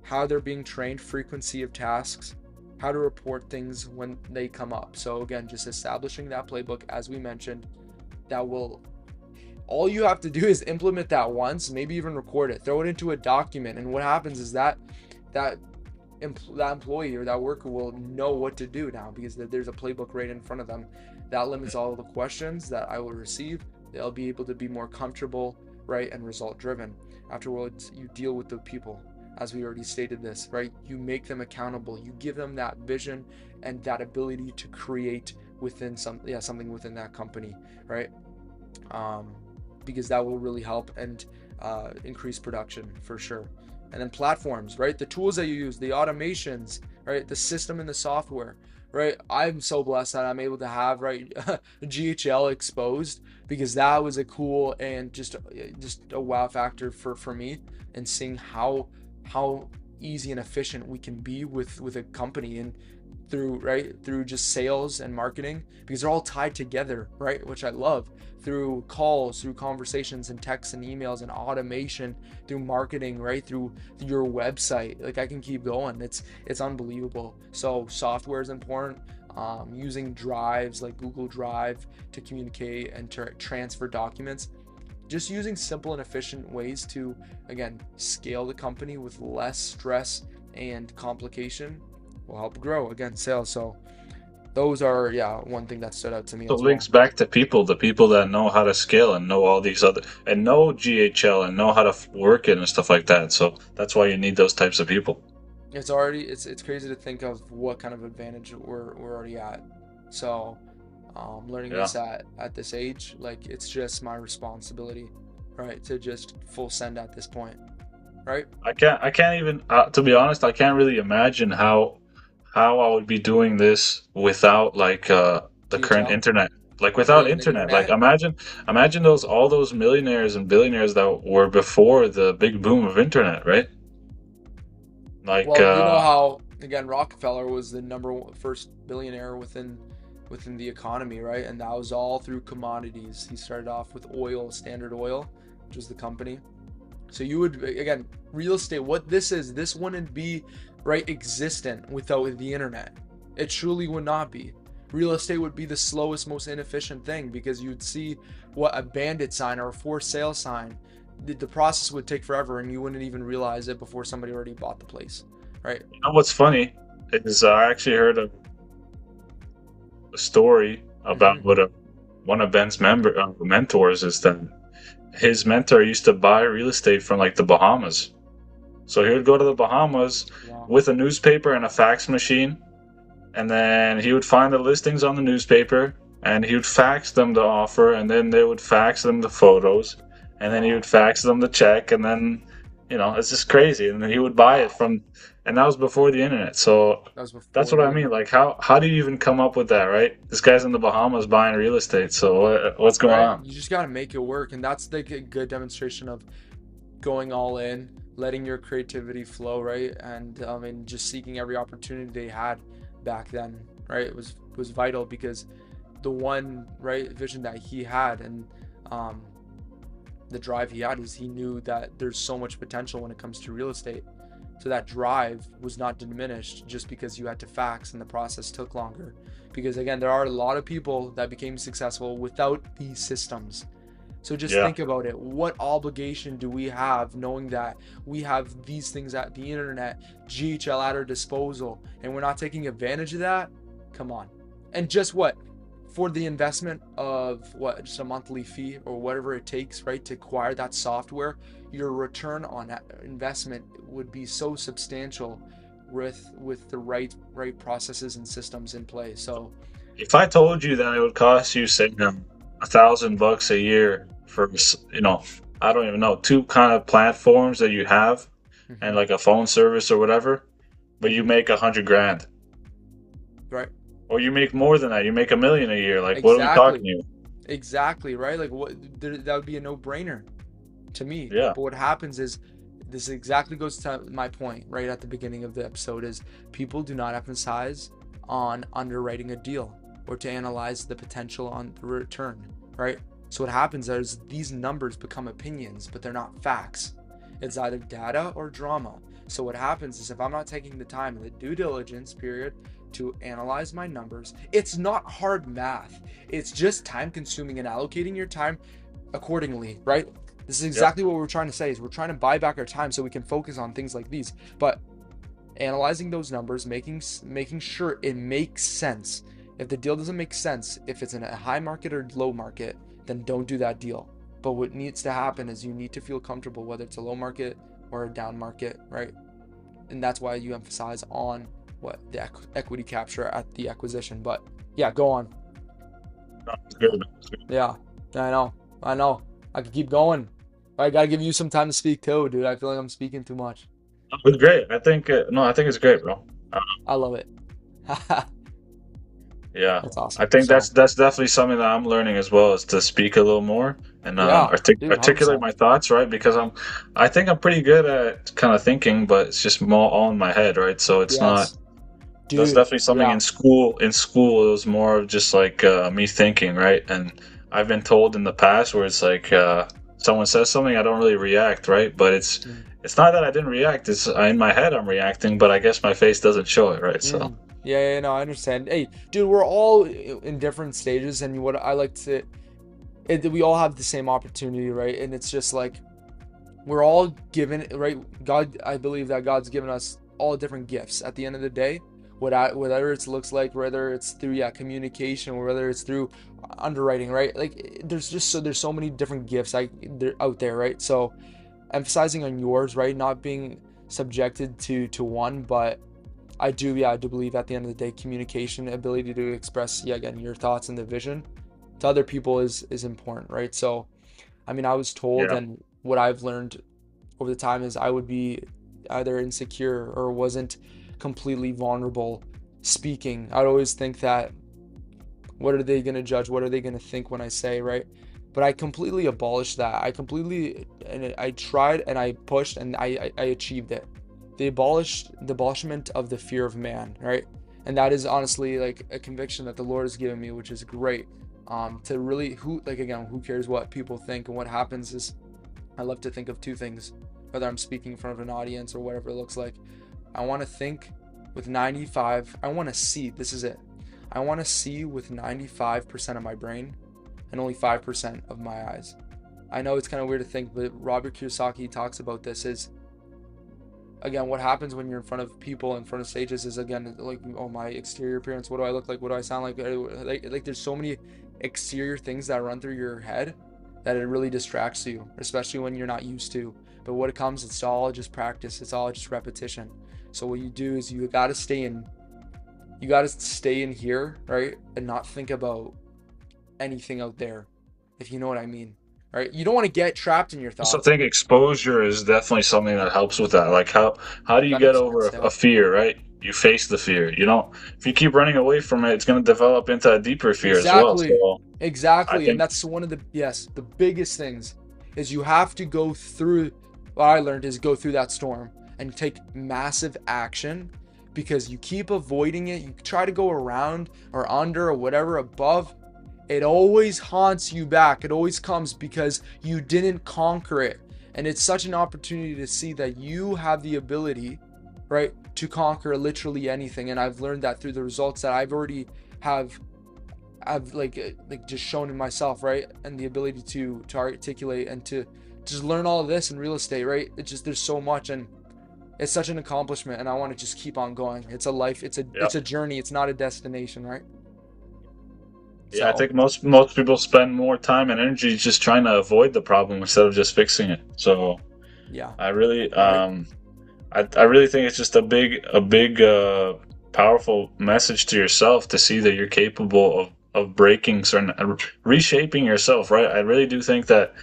How they're being trained, frequency of tasks, how to report things when they come up. So again, just establishing that playbook, as we mentioned, that will all you have to do is implement that once, maybe even record it, throw it into a document, and what happens is that that employee or that worker will know what to do now because there's a playbook right in front of them. That limits all of the questions that I will receive. They'll be able to be more comfortable, right, and result driven. Afterwards, you deal with the people, as we already stated this, right? You make them accountable. You give them that vision and that ability to create within something within that company, right? Um, because that will really help and increase production for sure. And then platforms, right? The tools that you use, the automations, right? The system and the software, right? I'm so blessed that I'm able to have, right, GHL exposed, because that was a cool and just a wow factor for me, and seeing how easy and efficient we can be with a company, and through just sales and marketing, because they're all tied together, right, which I love, through calls, through conversations and texts and emails and automation, through marketing, right, through your website. Like, I can keep going. It's unbelievable. So software is important. Using drives like Google Drive to communicate and to transfer documents, just using simple and efficient ways to, again, scale the company with less stress and complication will help grow, again, sales. So those are, yeah, one thing that stood out to me So it as well. links back to people, the people that know how to scale and know all these other and know GHL and know how to work it and stuff like that. So that's why you need those types of people. It's crazy to think of what kind of advantage we're already at. So learning Yeah. this at this age, like, it's just my responsibility, right, to just full send at this point, right? I can't even to be honest, I can't really imagine how I would be doing this without like the current GHL. internet. Like Oh without yeah, the internet. Like internet. imagine those all those millionaires and billionaires that were before the big boom of internet, right? Like Well, you know how, again, Rockefeller was the number one, first billionaire within the economy, right? And that was all through commodities. He started off with oil, Standard Oil, which was the company. So you would, again, real estate, what this is, this wouldn't be, right, existent without the internet. It truly would not be. Real estate would be the slowest, most inefficient thing, because you'd see what a bandit sign or a for sale sign. The process would take forever, and you wouldn't even realize it before somebody already bought the place, right? you know what's funny is I actually heard a story about Mm-hmm. what one of Ben's mentors is that his mentor used to buy real estate from like the Bahamas. So he would go to the Bahamas Wow. with a newspaper and a fax machine, and then he would find the listings on the newspaper, and he would fax them the offer, and then they would fax them the photos, and then he would Wow. fax them the check, and then it's just crazy. And then he would buy it Wow. from, and that was before the internet. So That was that's before what the I mean. internet, Like how do you even come up with that, right? This guy's in the Bahamas buying real estate. So what's going right? on? You just got to make it work. And that's like a good demonstration of going all in, letting your creativity flow, right? And just seeking every opportunity they had back then, right? It was vital, because the one, right, vision that he had, and um, the drive he had, is he knew that there's so much potential when it comes to real estate. So that drive was not diminished just because you had to fax and the process took longer. Because again, there are a lot of people that became successful without these systems. So just Yeah. think about it. What obligation do we have, knowing that we have these things at the internet, GHL at our disposal, and we're not taking advantage of that? Come on. And just what? For the investment of what, just a monthly fee or whatever it takes, right, to acquire that software, your return on that investment would be so substantial with the right processes and systems in place. So, If I told you that it would cost you, say, $1,000 a year for, I don't even know, two kind of platforms that you have, and mhm, like a phone service or whatever, but you mhm, make 100 grand, right, or you make more than that, you make 1 million a year. Like, what are we talking exactly. here? Exactly, right? Like, what, that would be a no-brainer to me. Yeah. But what happens is, this exactly goes to my point right at the beginning of the episode, is people do not emphasize on underwriting a deal or to analyze the potential on the return, right? So what happens is these numbers become opinions, but they're not facts. It's either data or drama. So what happens is, if I'm not taking the time in the due diligence period to analyze my numbers, it's not hard math. It's just time consuming, and allocating your time accordingly, right? This is Yep. exactly what we're trying to say, is we're trying to buy back our time so we can focus on things like these. But analyzing those numbers, making sure it makes sense. If the deal doesn't make sense, if it's in a high market or low market, then don't do that deal. But what needs to happen is you need to feel comfortable whether it's a low market or a down market, right? And that's why you emphasize on what the equity capture at the acquisition. But yeah, go on. No, it's good. It's good. Yeah, I know. I could keep going. I gotta give you some time to speak too, dude. I feel like I'm speaking too much. It's great. I think no, I think it's great, bro. I love it. Yeah, That's I awesome. think So that's definitely something that I'm learning as well, is to speak a little more and yeah, dude, articulate 100%. my thoughts, right? Because I think I'm pretty good at kind of thinking, but it's just more all in my head, right? So it's not. Yes, That's dude. definitely something Yeah. in school. In school, it was more of just like me thinking, right? And I've been told in the past where it's like someone says something, I don't really react, right? But Mm. it's not that I didn't react. It's in my head I'm reacting, but I guess my face doesn't show it, right? So Yeah, no, I understand. Hey, dude, we're all in different stages, and what I like to, we all have the same opportunity, right? And it's just like we're all given, right? God, I believe that God's given us all different gifts. At the end of the day, whatever it looks like, whether it's through communication or whether it's through underwriting, right? Like there's so many different gifts they're out there, right? So emphasizing on yours, right? Not being subjected to one, but I do believe at the end of the day, communication, ability to express, yeah, again, your thoughts and the vision to other people is important, right? So, I mean, I was told, yeah. and what I've learned over the time is I would be either insecure or wasn't completely vulnerable speaking. I'd always think that, what are they going to judge? What are they going to think when I say, right? But I completely abolished that. And I tried and I pushed and I achieved it. The abolishment of the fear of man, right? And that is honestly like a conviction that the Lord has given me, which is great. To really, like again, who cares what people think? And what happens is, I love to think of two things, whether I'm speaking in front of an audience or whatever it looks like. I want to think with 95, I want to see, this is it. I want to see with 95% of my brain and only 5% of my eyes. I know it's kind of weird to think, but Robert Kiyosaki talks about this is, again, what happens when you're in front of people, in front of stages is, again, like, oh, my exterior appearance, what do I look like? What do I sound like? Like there's so many exterior things that run through your head that it really distracts you, especially when you're not used to. But what it comes, it's all just practice. It's all just repetition. So what you do is you got to stay in here, right? And not think about anything out there, if you know what I mean, right? You don't want to get trapped in your So I thoughts. think exposure is definitely something that helps with that. Like how do you Got a get over chance, yeah. a fear, right? You face the fear. You don't. If you keep running away from it, it's going to develop into a deeper fear as well. Exactly. So I Exactly. And think that's one of the biggest things is you have to go through, what I learned is go through that storm and take massive action, because you keep avoiding it. You try to go around or under or whatever above. It always haunts you back. It always comes because you didn't conquer it. And it's such an opportunity to see that you have the ability, right, to conquer literally anything. And I've learned that through the results that I've already have I've like just shown in myself, right? And the ability to articulate and to just learn all of this in real estate, right? It's just, there's so much, and it's such an accomplishment, and I want to just keep on going. It's a life, yeah. it's a journey, it's not a destination, right? Yeah, I So think most people spend more time and energy just trying to avoid the problem instead of just fixing it. So yeah, I really right. I really think it's just a big powerful message to yourself to see that you're capable of breaking certain reshaping yourself, right? I really do think that.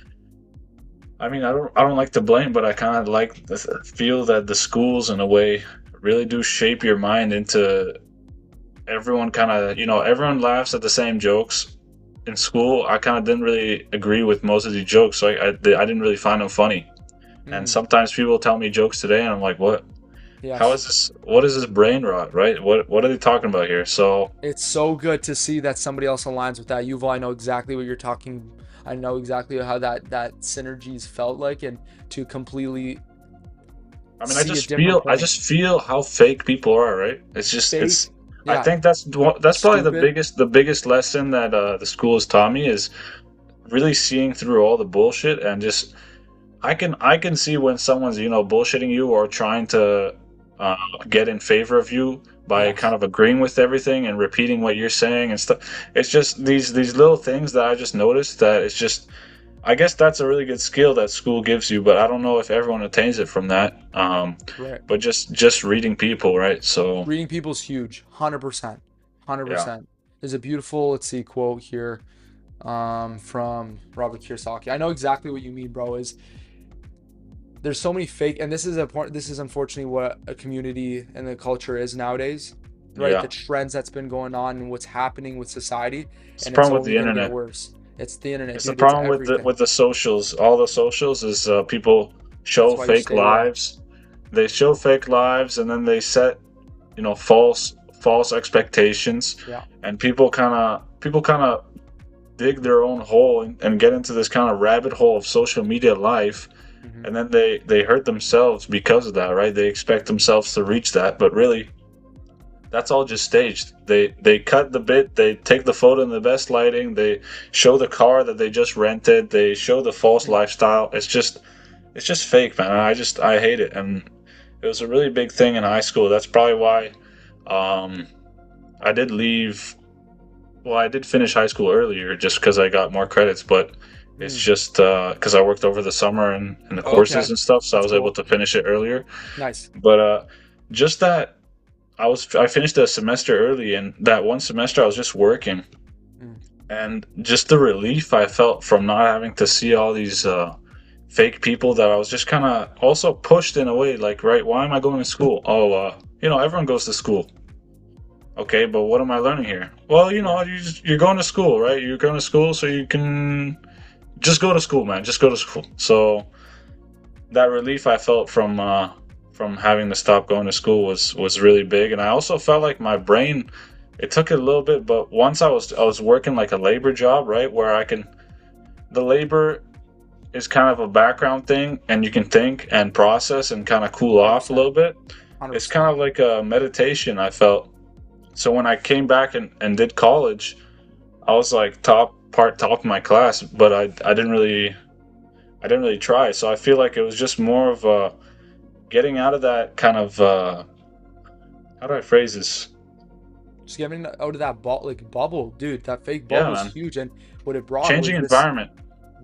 I mean, I don't like to blame, but I kind of feel that the schools in a way really do shape your mind into everyone kind of, everyone laughs at the same jokes in school. I kind of didn't really agree with most of these jokes, so I didn't really find them funny. And Mm, sometimes people tell me jokes today, and I'm like, what? How yes. is this? What is this brain rot, right? What are they talking about here? So It's so good to see that somebody else aligns with that. Yuval, I know exactly what you're talking. I know exactly how that synergies felt like, and to completely I mean, see a different I point. just feel how fake people are, right? It's. Fake, I yeah. think that's probably Stupid, the biggest lesson that the school has taught me is really seeing through all the bullshit and just I can see when someone's bullshitting you or trying to uh, get in favor of you by kind yes. of agreeing with everything and repeating what you're saying and stuff. It's just these little things that I just noticed that it's just I guess that's a really good skill that school gives you, but I don't know if everyone attains it from that. Right. But just reading people, right? So Reading people's huge. 100%. yeah, 100%. There's a beautiful, let's see, quote here from Robert Kiyosaki. I know exactly what you mean, bro. Is there's so many fake, and this is unfortunately what a community and the culture is nowadays. right? Yeah. The trends that's been going on and what's happening with society, It's the and it's problem with only the gonna get internet. worse. It's the internet, It's the dude. It's problem with everything. the socials. All the socials is people That's show why you fake stay away. lives. They show fake lives, and then they set, false expectations, Yeah. and people kind of dig their own hole and get into this kind of rabbit hole of social media life, Hmm. and then they hurt themselves because of that, right? They expect themselves to reach that, but really that's all just staged. They cut the bit, they take the photo in the best lighting, they show the car that they just rented, they show the false lifestyle. It's just fake, man. I hate it, and it was a really big thing in high school. That's probably why um I did leave. Well, I did finish high school earlier just because I got more credits, but it's Mm. just because I worked over the summer and the courses Okay, and stuff, so I that's was able cool. to finish it earlier. Nice. But just that I finished a semester early, and that one semester I was just working, Mm. and just the relief I felt from not having to see all these fake people that I was just kind of also pushed in a way, like, right, why am I going to school? Oh, everyone goes to school. Okay, but what am I learning here? Well, Yeah. you're going to school, right? You're going to school so you can just go to school, man. Just go to school. So that relief I felt from having to stop going to school was really big, and I also felt like my brain. It took it a little bit, but once I was working like a labor job, right, where the labor is kind of a background thing, and you can think and process and kind of cool off a 100%. little bit. It's 100%. kind of like a meditation, I felt. So when I came back and did college, I was like top of my class, but I didn't really try. So I feel like it was just more of getting out of that kind of how do I phrase this? Just getting out of that bubble, dude. That fake Yeah, bubble is man. huge, and what it brought Changing was this. environment.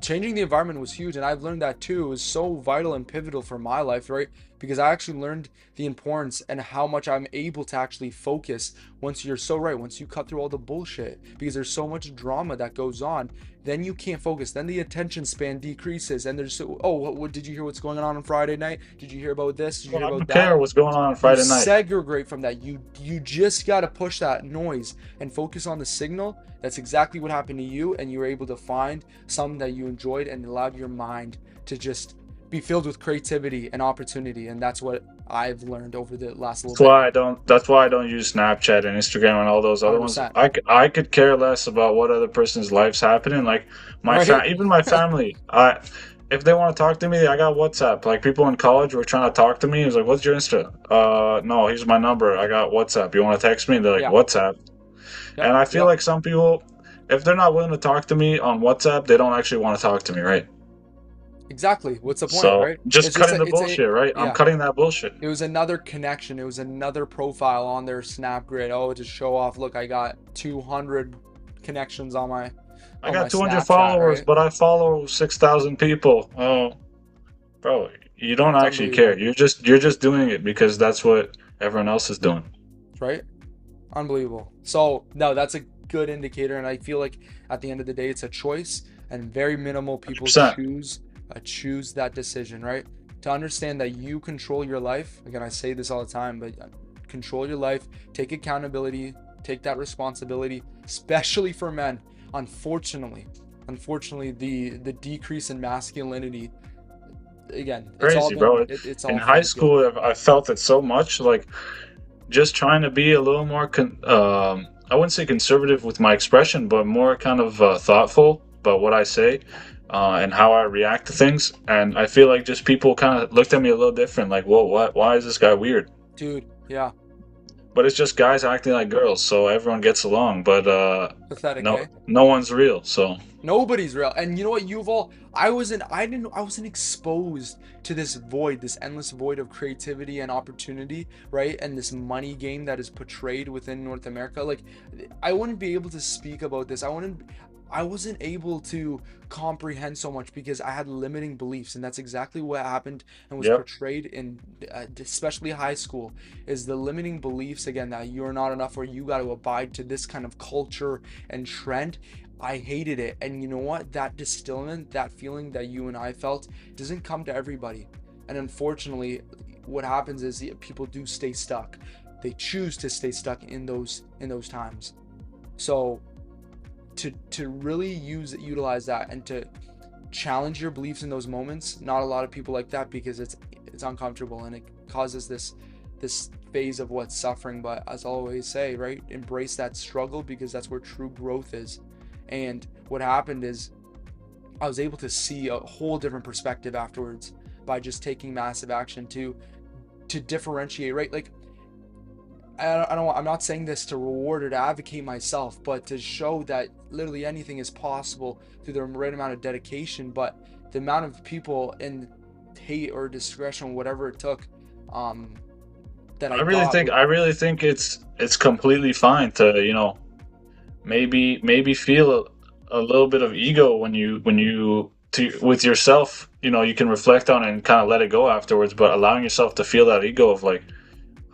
Changing the environment was huge, and I've learned that too. It was so vital and pivotal for my life, right? Because I actually learned the importance and how much I'm able to actually focus once you're so right, once you cut through all the bullshit, because there's so much drama that goes on, then you can't focus. Then the attention span decreases, and there's so, oh, what did you hear what's going on Friday night? Did you hear about this? Did you Well, hear I about don't that? care what's going on You Friday night. segregate from that. You just got to push that noise and focus on the signal. That's exactly what happened to you, and you were able to find something that you enjoyed and allowed your mind to just be filled with creativity and opportunity. And that's what I've learned over the last little That's bit. why I don't. That's why I don't use Snapchat and Instagram and all those other ones. 100%. I could care less about what other person's life's happening. Like Right? even my family. If they want to talk to me, I got WhatsApp. Like people in college were trying to talk to me. It was like, "What's your Insta?" No, here's my number. I got WhatsApp. You want to text me? They're like, Yeah. WhatsApp. Yep. And I feel Yep. like some people, if they're not willing to talk to me on WhatsApp, they don't actually want to talk to me, right? Exactly. What's the point, So right? just It's just cutting a, the it's a, bullshit, right? I'm yeah. cutting that bullshit. It was another connection. It was another profile on their Snap grid. Oh, to show off. Look, I got 200 connections on my I on my got 200 Snapchat, followers, right? but I follow 6,000 people. Oh, bro, you don't It's actually care. unbelievable, You're just doing it because that's what everyone else is doing. right? Unbelievable. So, no, that's a good indicator, and I feel like at the end of the day, it's a choice, and very minimal people 100%. choose that decision, right? To understand that you control your life. Again, I say this all the time, but control your life, take accountability, take that responsibility, especially for men. Unfortunately, the decrease in masculinity, again, Crazy, bro. it's In all high fake, yeah. school, I felt it so much. Like just trying to be a little more I wouldn't say conservative with my expression, but more kind of thoughtful about what I say and how I react to things. And I feel like just people kind of looked at me a little different, like, whoa, what? Why is this guy weird? Dude, yeah. But it's just guys acting like girls, so everyone gets along. But Pathetic, no, eh? no one's real. So Nobody's real. And you know what, Yuval? I wasn't exposed to this void, this endless void of creativity and opportunity, right? And this money game that is portrayed within North America. Like, I wouldn't be able to speak about this. I wasn't able to comprehend so much because I had limiting beliefs, and that's exactly what happened and was yep, portrayed in, especially high school, is the limiting beliefs again that you're not enough or you got to abide to this kind of culture and trend. I hated it. And you know what? That distillment, that feeling that you and I felt, doesn't come to everybody. And unfortunately, what happens is people do stay stuck. they choose to stay stuck in those times. So to really utilize that and to challenge your beliefs in those moments, not a lot of people like that, because it's uncomfortable and it causes this phase of what's suffering. But as I always say, right, embrace that struggle, because that's where true growth is. And what happened is I was able to see a whole different perspective afterwards by just taking massive action to differentiate, right? Like I don't, I'm not saying this to reward or to advocate myself, but to show that literally anything is possible through the right amount of dedication. But the amount of people in hate or discretion, whatever it took, um, that I got was I really think it's completely fine to, maybe feel a little bit of ego when you to with yourself. You can reflect on it and kind of let it go afterwards, but allowing yourself to feel that ego of like,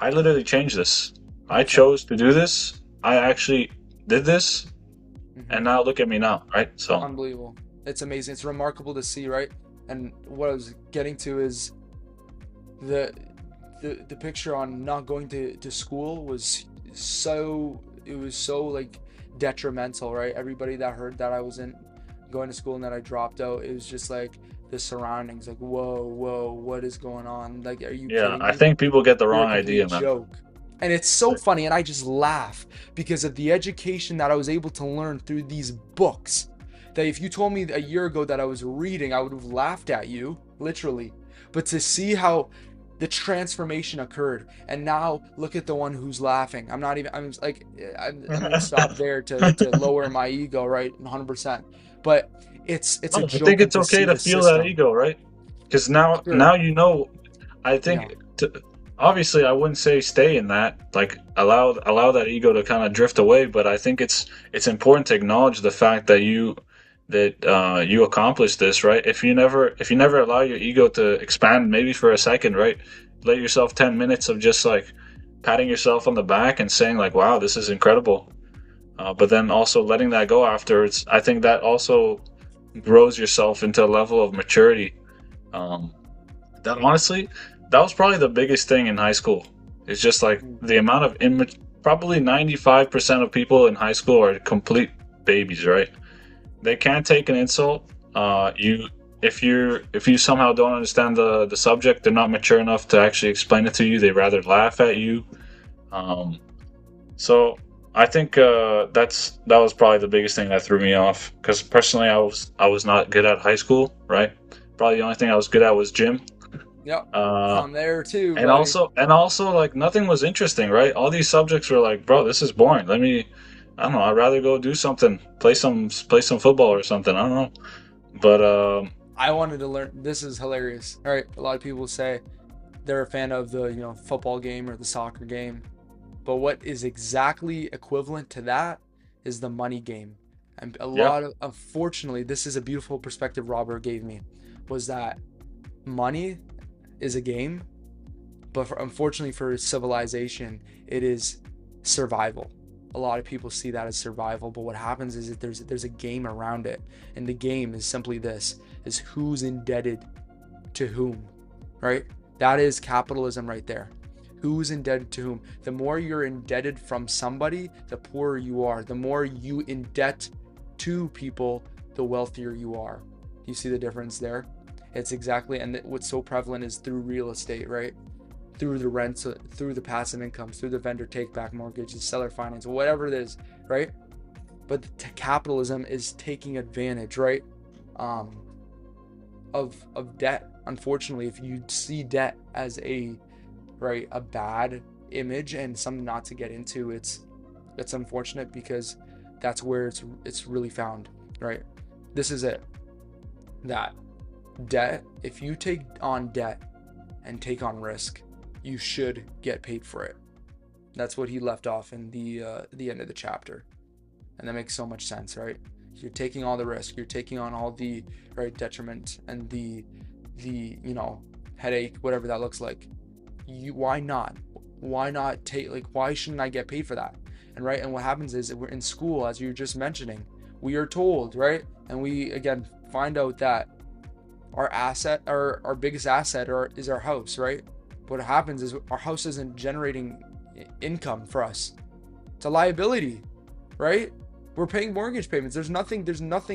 I literally changed this. I 100%. chose to do this. I actually did this, Hmm. and now look at me now, right? So Unbelievable. It's amazing. It's remarkable to see, right? And what I was getting to is the the picture on not going to school was it was so like detrimental, right? Everybody that heard that I wasn't going to school and that I dropped out, it was just like the surroundings, like, whoa, what is going on? Like, are you yeah, kidding I me? think people get the You're a wrong complete idea, man. joke. And it's so funny, and I just laugh because of the education that I was able to learn through these books. That if you told me a year ago that I was reading, I would have laughed at you, literally. But to see how the transformation occurred, and now look at the one who's laughing. I'm not even, I'm like, I'm gonna stop there to lower my ego, right? 100%. But it's a No, I think joke, and it's to okay see to the feel that system. ego, right? Because now Sure. I Yeah. think obviously I wouldn't say stay in that, like allow that ego to kind of drift away, but I think it's important to acknowledge the fact that you accomplished this, right? If you never allow your ego to expand, maybe for a second, right? Let yourself 10 minutes of just like patting yourself on the back and saying like, "Wow, this is incredible." But then also letting that go afterwards, I think that also grows yourself into a level of maturity. Um, that honestly, that was probably the biggest thing in high school. It's just like Mm. the amount of probably 95% of people in high school are complete babies, right? They can't take an insult. You if you somehow don't understand the subject, they're not mature enough to actually explain it to you. They rather laugh at you. Um, so I think that was probably the biggest thing that threw me off. Because personally, I was not good at high school. Right, probably the only thing I was good at was gym. Yep. Uh, I'm there too, and buddy. also like nothing was interesting. Right, all these subjects were like, bro, this is boring. I don't know. I'd rather go do something, play some football or something. I don't know. But I wanted to learn. This is hilarious. All right, a lot of people say they're a fan of the football game or the soccer game, but what is exactly equivalent to that is the money game. And a yeah, lot of, unfortunately, this is a beautiful perspective Robert gave me, was that money is a game, but unfortunately for civilization, it is survival. A lot of people see that as survival, but what happens is that there's a game around it, and the game is simply this: is who's indebted to whom, right? That is capitalism right there. Who's indebted to whom? The more you're indebted from somebody, the poorer you are. The more you indebt to people, the wealthier you are. Do you see the difference there? It's exactly, and what's so prevalent is through real estate, right? Through the rents, through the passive incomes, through the vendor take back mortgages, seller finance, whatever it is, right? But capitalism is taking advantage, right? Um, of debt. Unfortunately, if you see debt as a bad image and something not to get into, it's unfortunate, because that's where it's really found, right? This is it. That debt, if you take on debt and take on risk, you should get paid for it. That's what he left off in the end of the chapter, and that makes so much sense, right? You're taking all the risk, you're taking on all the right detriment and the headache, whatever that looks like. Why not? Why not take, like, why shouldn't I get paid for that? And right, and what happens is that we're in school, as you're just mentioning, we are told, right, and we again find out that our biggest asset is our house, right? But what happens is our house isn't generating income for us. It's a liability, right? We're paying mortgage payments. There's nothing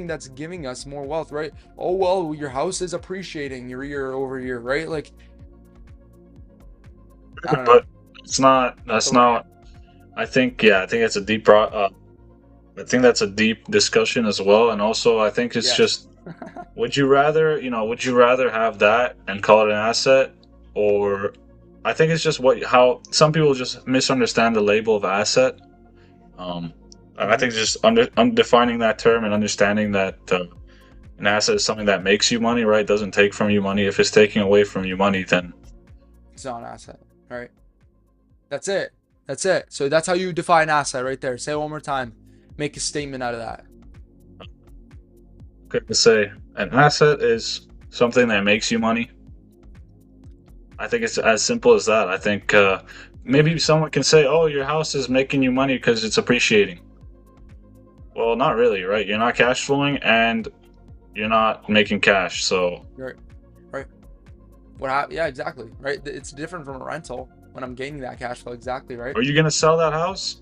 that's giving us more wealth, right? Oh, well, your house is appreciating year over year, right? Like, I don't know. But it's not. That's So, not. I think. Yeah, I think it's a deep. I think that's a deep discussion as well, and also I think it's yes. just. Would you rather, would you rather have that and call it an asset, or I think it's just how some people just misunderstand the label of asset. Um, and I Hmm. think just defining that term and understanding that an asset is something that makes you money, right? Doesn't take from you money. If it's taking away from you money, then It's not an asset, right? That's it. That's it. So that's how you define asset right there. Say it one more time. Make a statement out of that. okay to say an asset is something that makes you money. I think it's as simple as that. I think maybe someone can say, "Oh, your house is making you money because it's appreciating." Well, not really, right? You're not cash flowing and you're not making cash, so Right. Right. Yeah, exactly. Right. It's different from a rental when I'm gaining that cash flow. Exactly. Right. are you gonna sell that house?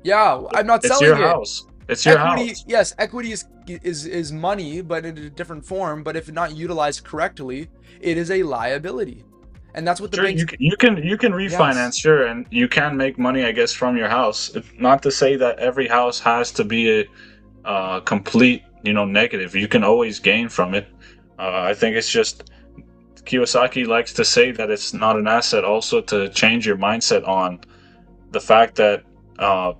Yeah. I'm not It's your selling it. house. It's your Equity, house. yes, equity is money, but in a different form. But if not utilized correctly, it is a liability, and that's what the Sure, banks. you can Yes, refinance, sure, and you can make money, I guess, from your house. Not to say that every house has to be a complete, negative. You can always gain from it. I think it's just Kiyosaki likes to say that it's not an asset. Also, to change your mindset on the fact that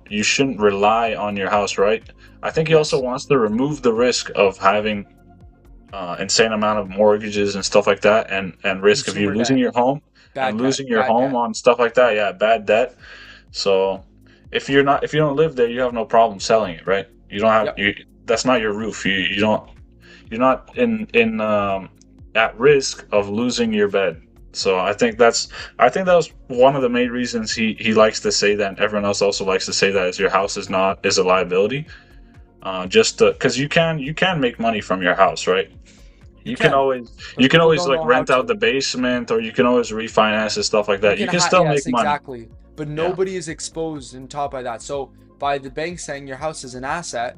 you shouldn't rely on your house, right? I think he also yes, wants to remove the risk of having insane amount of mortgages and stuff like that, and risk of you consumer losing debt, your home and losing your bad home debt. on stuff like that. Yeah, bad debt. So if you don't live there, you have no problem selling it, right? You don't have Yep, you. That's not your roof. You don't. You're not in at risk of losing your bed. So I think that was one of the main reasons he likes to say that, and everyone else also likes to say that is your house is a liability. Just because you can make money from your house, right? you You can can, always but people don't like know how rent out to. the basement, or you can always refinance and stuff like You that. You can can still make yes, money. exactly, but Yeah. nobody is exposed and taught by that. So by the bank saying your house is an asset,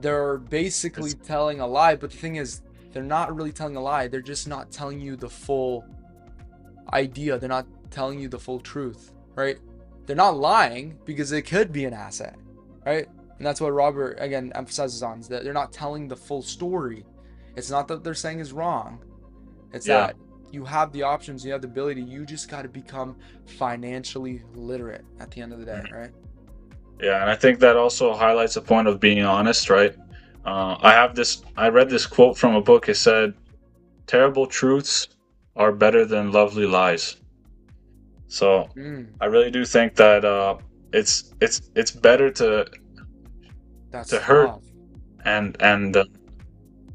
they're basically It's telling a lie. But the thing is, they're not really telling a lie. They're just not telling you the full idea. They're not telling you the full truth, right? They're not lying because it could be an asset, right? And that's what Robert again emphasizes on is that they're not telling the full story. It's not that they're saying is wrong. It's yeah. that you have the options, you have the ability. You just got to become financially literate at the end of the day, Mhm. right? Yeah, and I think that also highlights a point of being honest, right? I read this quote from a book. It said, "Terrible truths are better than lovely lies." So Mm, I really do think that it's better to that's hurt love. and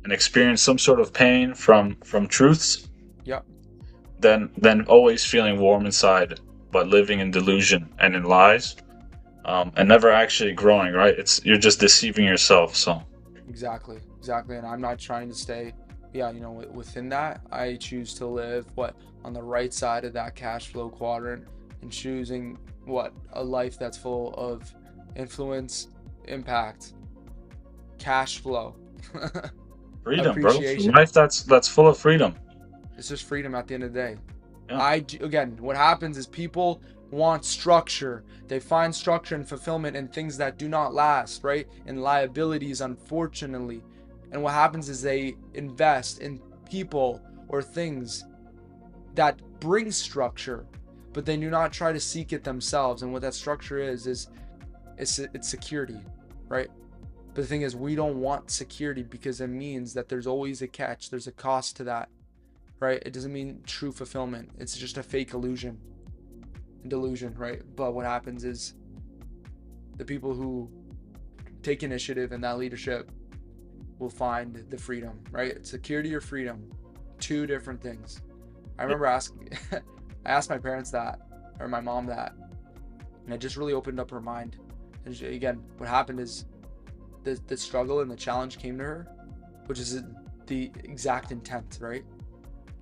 experience some sort of pain from truths Yep. than always feeling warm inside, but living in delusion and in lies, and never actually growing. Right? You're just deceiving yourself. So Exactly, exactly. And I'm not trying to stay, yeah, within that. I choose to live on the right side of that cash flow quadrant and choosing a life that's full of influence, impact, cash flow, freedom, bro. appreciation. Life that's full of freedom. It's just freedom at the end of the day. Yeah. Again, what happens is people want structure. They find structure and fulfillment in things that do not last, right? In liabilities, unfortunately. And what happens is they invest in people or things that bring structure, but they do not try to seek it themselves. And what that structure is it's security, right? But the thing is, we don't want security because it means that there's always a catch. There's a cost to that, right? It doesn't mean true fulfillment. It's just a fake illusion, delusion, right? But what happens is the people who take initiative and that leadership will find the freedom, right? Security or freedom, two different things. I remember asking, I asked my parents that, or my mom that, and it just really opened up her mind. And again, what happened is the struggle and the challenge came to her, which is the exact intent, right?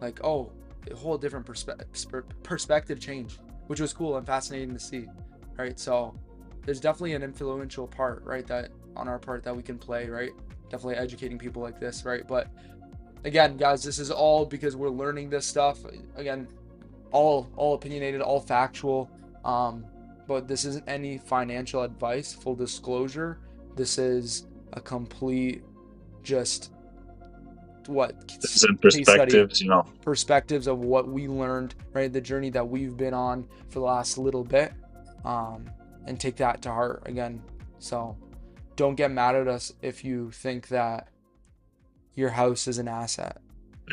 Like, oh, a whole different perspective change. which was cool and fascinating to see, right? So there's definitely an influential part, right, that on our part that we can play, right? Definitely educating people like this, right? But again, guys, this is all because we're learning this stuff. Again, all opinionated, all factual. But this isn't any financial advice. Full disclosure, this is a complete just There's in case study perspectives, perspectives of what we learned, right? The journey that we've been on for the last little bit, and take that to heart again. So don't get mad at us if you think that your house is an asset.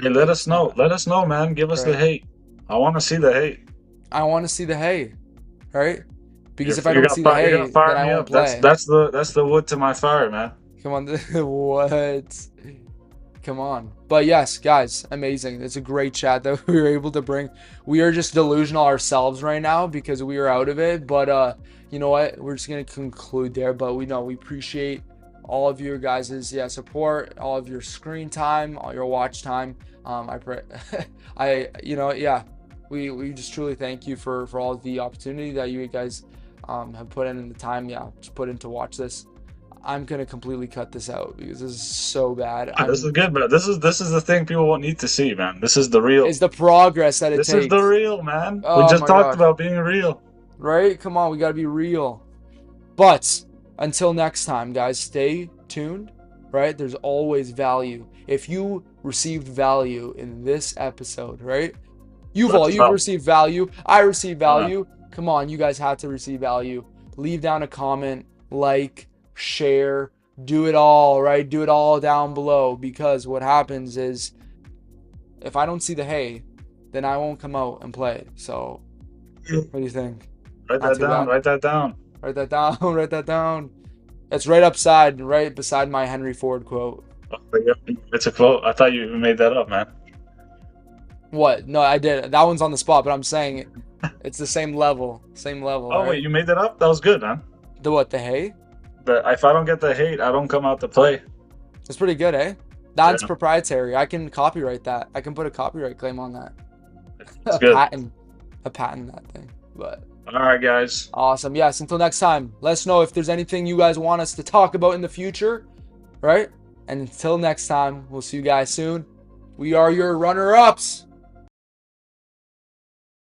Hey, let us know. Let us know, man. Give us the Right. hate. I want to see the hate. I want to see the hay, right? Because You're, if I you're don't gonna see the fire, you're gonna hay, then fire I me won't up. That's play. that's the that's the wood to my fire, man. Come on, what? Come on. But yes, guys, amazing. It's a great chat that we were able to bring. We are just delusional ourselves right now because we are out of it. But you know what? We're just gonna conclude there. But we appreciate all of your guys' support, all of your screen time, all your watch time. I pray we just truly thank you for all the opportunity that you guys have put in the time, just put in to watch this. I'm gonna completely cut this out because this is so bad. This is good, but this is the thing people won't need to see, man. This is the real. It's the progress that it This is the takes. real, man. We Oh just my talked gosh. about being real. Right? Come on, we gotta be real. But until next time, guys, stay tuned. Right? There's always value. If you received value in this episode, right? You've received value. I received value. Come on, you guys have to receive value. Leave down a comment, like, share, do it all, right? Do it all down below, because what happens is if I don't see the hay, then I won't come out and play. So what do you think? Write Not that too down. bad. Write that down. Write that down. Write that down. It's right beside my Henry Ford quote. It's a quote. I thought you made that up, man. What? No, I did. That one's on the spot, but I'm saying it's the same level. Same level. Oh, right? wait, you made that up? That was good, man. The what? The hay? If I don't get the hate, I don't come out to play. It's pretty good, eh? That's Yeah. proprietary. I can copyright that. I can put a copyright claim on that. It's good. A patent that thing. But All right, guys. awesome. Yes, until next time. Let us know if there's anything you guys want us to talk about in the future, right? And until next time, we'll see you guys soon. We are your runner-ups.